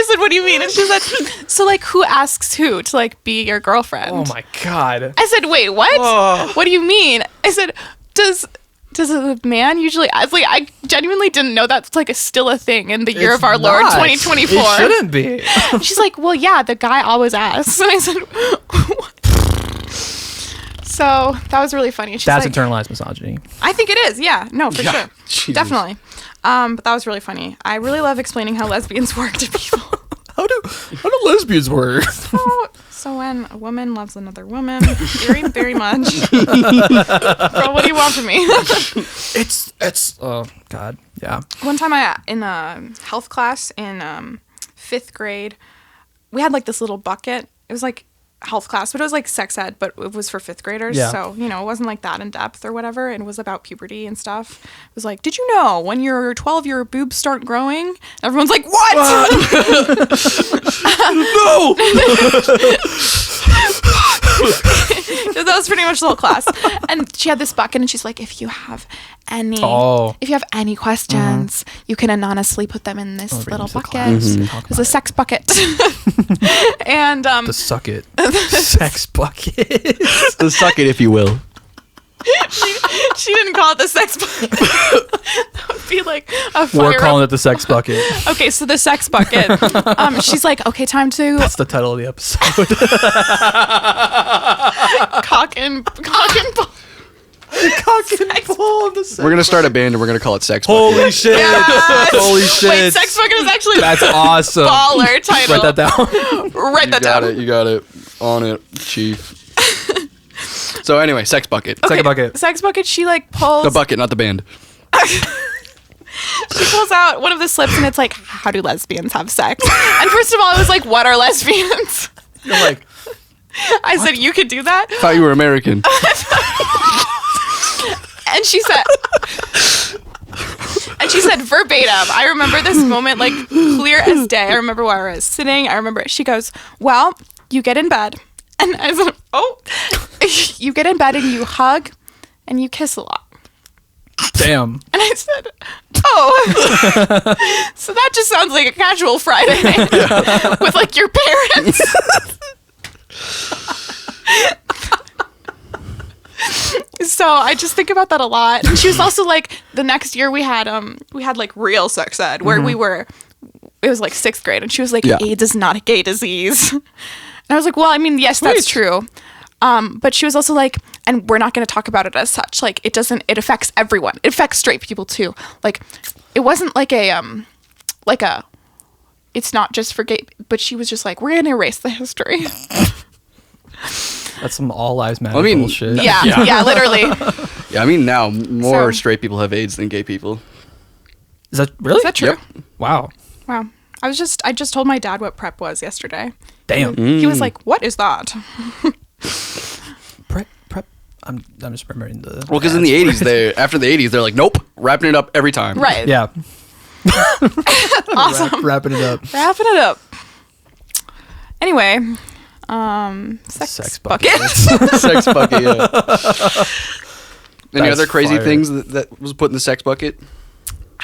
said, "What do you mean?" And she said, "So like, who asks who to like be your girlfriend?" Oh my god. I said, "Wait, what? Oh. What do you mean?" I said, Does a man usually ask? Like, I genuinely didn't know that's like still a thing in the year It's of our Lord, not. 2024. It shouldn't be. She's like, "Well, yeah, the guy always asks." And I said, "What?" So that was really funny. She's That's like, internalized misogyny. I think it is. Yeah, no, for sure, Jesus. definitely. But that was really funny. I really love explaining how lesbians work to people. How do lesbians work? So when a woman loves another woman very, very much, girl, what do you want from me? It's oh god, yeah. One time in a health class in 5th grade, we had like this little bucket. It was like health class, but it was like sex ed, but it was for 5th graders. Yeah. So, you know, it wasn't like that in depth or whatever. And it was about puberty and stuff. It was like, did you know when you're 12, your boobs start growing? Everyone's like, what? No. That was pretty much the whole class. And she had this bucket and she's like, if you have any questions, you can anonymously put them in this little bucket. It was a sex bucket. And The suck it. Sex bucket. The suck it, if you will. she didn't call it the sex bucket. That would be like a fire. We're calling it the sex bucket. Okay, so the sex bucket. She's like, okay, time to That's the title of the episode. cock and ball. Cock and ball of the sex. We're gonna start a band and we're gonna call it Sex Bucket. Holy shit. Yes! Holy shit. Wait, sex bucket is actually That's awesome. baller title. Write that down. Write that down. You got it. On it, Chief. So anyway, Sex Bucket. Second bucket. Sex bucket. She like pulls. The bucket, not the band. She pulls out one of the slips and it's like, how do lesbians have sex? And first of all, I was like, what are lesbians? You're like, I said, you could do that? Thought you were American. And she said verbatim, I remember this moment like clear as day. I remember where I was sitting. I remember it. She goes, well, you get in bed. And I said, oh, you get in bed and you hug and you kiss a lot. damn. And I said, oh, so that just sounds like a casual Friday night with like your parents. So I just think about that a lot. And she was also like, the next year we had like real sex ed where it was like 6th grade, and she was like, AIDS is not a gay disease. And I was like, well, I mean, yes, that's true. But she was also like, and we're not going to talk about it as such. Like, it affects everyone. It affects straight people too. Like, it wasn't like it's not just for gay, but she was just like, we're going to erase the history. That's some all lives matter bullshit. Yeah, literally. Yeah, I mean now more So- straight people have AIDS than gay people. Is that really? Is that true? Yep. Wow. Wow. I just told my dad what prep was yesterday. Damn. He was like, what is that? Prep. I'm just remembering the. Well, because in the 80s, after the 80s, they're like, nope, wrapping it up every time. Right. Yeah. Awesome. Wrapping it up. Wrapping it up. Anyway, sex bucket. Sex bucket, yeah. Any That's other crazy fire. things that was put in the sex bucket?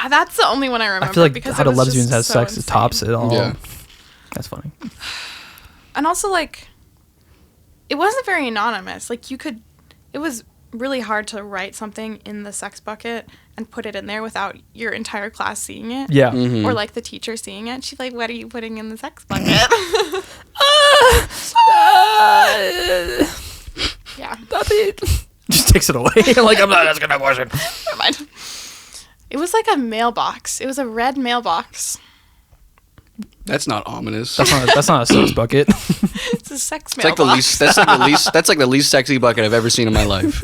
That's the only one I remember. I feel like because how it do was lesbians just have so sex insane. tops it all. Yeah. That's funny. And also, like, it wasn't very anonymous. Like, it was really hard to write something in the sex bucket and put it in there without your entire class seeing it. Yeah. Or, like, the teacher seeing it. She's like, what are you putting in the sex bucket? Yeah. Just takes it away. I'm like, I'm not asking that question. Never mind. It was like a mailbox. It was a red mailbox. That's not ominous. That's not a sex bucket. It's a sex It's like mailbox. the least. That's like the least. That's like the least sexy bucket I've ever seen in my life.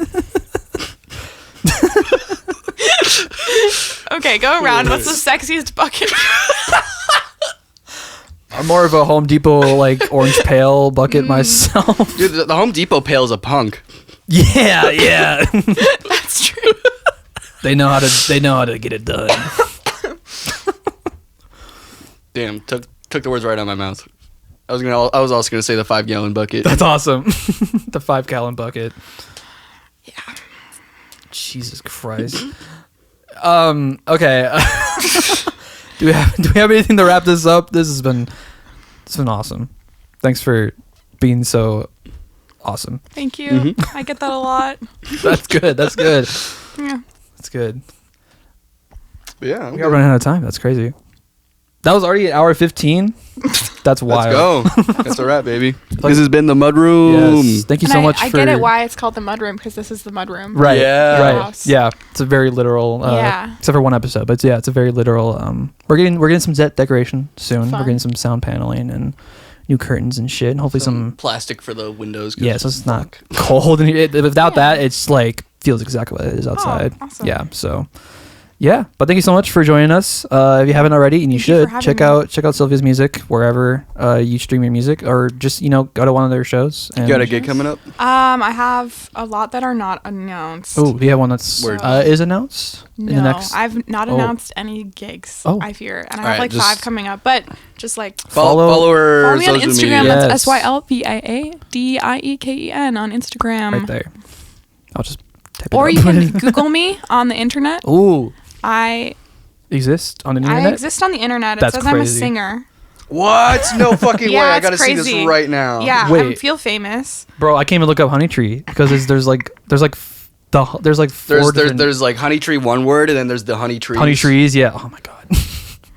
Okay, go around. What's the sexiest bucket? I'm more of a Home Depot like orange pail bucket myself. Dude, the Home Depot pail is a punk. Yeah. That's true. They know how to get it done. Damn, took the words right out of my mouth. I was also gonna say the 5-gallon bucket. That's awesome. The 5-gallon bucket. Yeah. Jesus Christ. Okay. Do we have anything to wrap this up? It's been awesome. Thanks for being so awesome. Thank you. I get that a lot. That's good. That's good. Yeah. That's good. But yeah, We are running out of time. That's crazy. That was already an hour 15. That's wild. Let's go. That's a wrap, baby. This has been the Mud Room. Yes. Thank you And so much I for. get it why it's called the mud room, because this is the mud room. Right. Yeah. Right. House. Yeah. It's a very literal. Yeah. Except for one episode, but yeah, it's a very literal. We're getting some decoration soon. Fun. We're getting some sound paneling and new curtains and shit, and hopefully some. plastic for the windows. 'cause Yeah, so it's not cold. And without Yeah. that, it's like feels exactly what it is outside. awesome. Yeah. So yeah, but thank you so much for joining us. If you haven't already, and you Thank you should for check having out Sylvia's music wherever you stream your music, or just go to one of their shows. And You got a gig coming up? I have a lot that are not announced. Oh, we have one that's Word. is announced No, in the next. I've not Oh. announced any gigs. Oh. I fear, and I have Alright, like just- 5 coming up. But just like Follow her follow me on social Instagram. media. Yes. That's SYLVIADIEKEN on Instagram. right there. I'll just type Or it you up. can Google me on the internet. Ooh, I exist on the I internet. exist on the internet. It That's says I'm a crazy. singer. What? No fucking Yeah, way. I it's gotta see this crazy. right now. Yeah, I Wait. feel famous. Bro, I can't even look up Honey Tree because there's like four There's different there's like Honey Tree one word, and then there's the Honey Trees. Honey Trees. Yeah. Oh my god.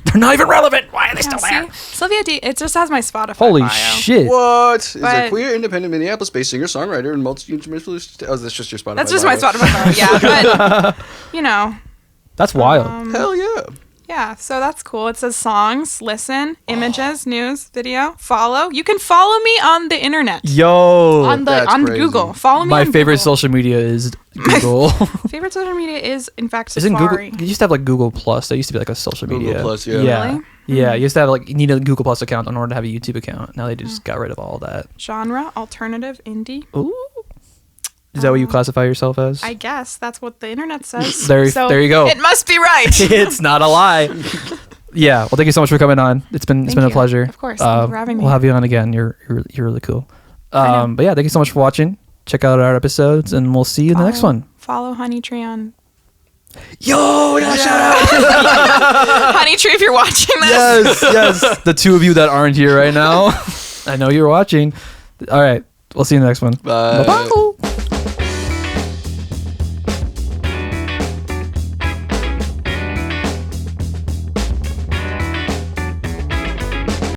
They're not even relevant. Why are they Yeah, still there? see? Sylvia D. It just has my Spotify Holy bio. shit. What? Is a But- queer, independent, Minneapolis-based singer-songwriter and multi-instrumentalist. Oh, that's just your Spotify. That's just my bio. Spotify bio. Yeah, but That's wild. Hell yeah. yeah. So that's cool. It says songs, listen, images, news, video, follow. You can follow me on the internet. Yo. on That's on crazy. Google. Follow me. My on favorite Google. social media is Google. Favorite social media is in fact Isn't Google? Safari. You used to have like Google Plus. That used to be like a social Google media. Plus, yeah. Yeah. Really? Yeah. You used to have like you need a Google Plus account in order to have a YouTube account. Now they just got rid of all that. Genre, alternative, indie. Ooh. Is that what you classify yourself as? I guess that's what the internet says. There you go. It must be right. It's not a lie. Yeah. Well, thank you so much for coming on. It's been Thank a you. pleasure. Of course. Thank you for having me. We'll have you on again. You're really cool. I know. But yeah, thank you so much for watching. Check out our episodes, and we'll see you in the next one. Follow Honey Tree on Yo, shout out. Honey Tree if you're watching this. Yes. The two of you that aren't here right now. I know you're watching. All right. We'll see you in the next one. Bye. Bye-bye.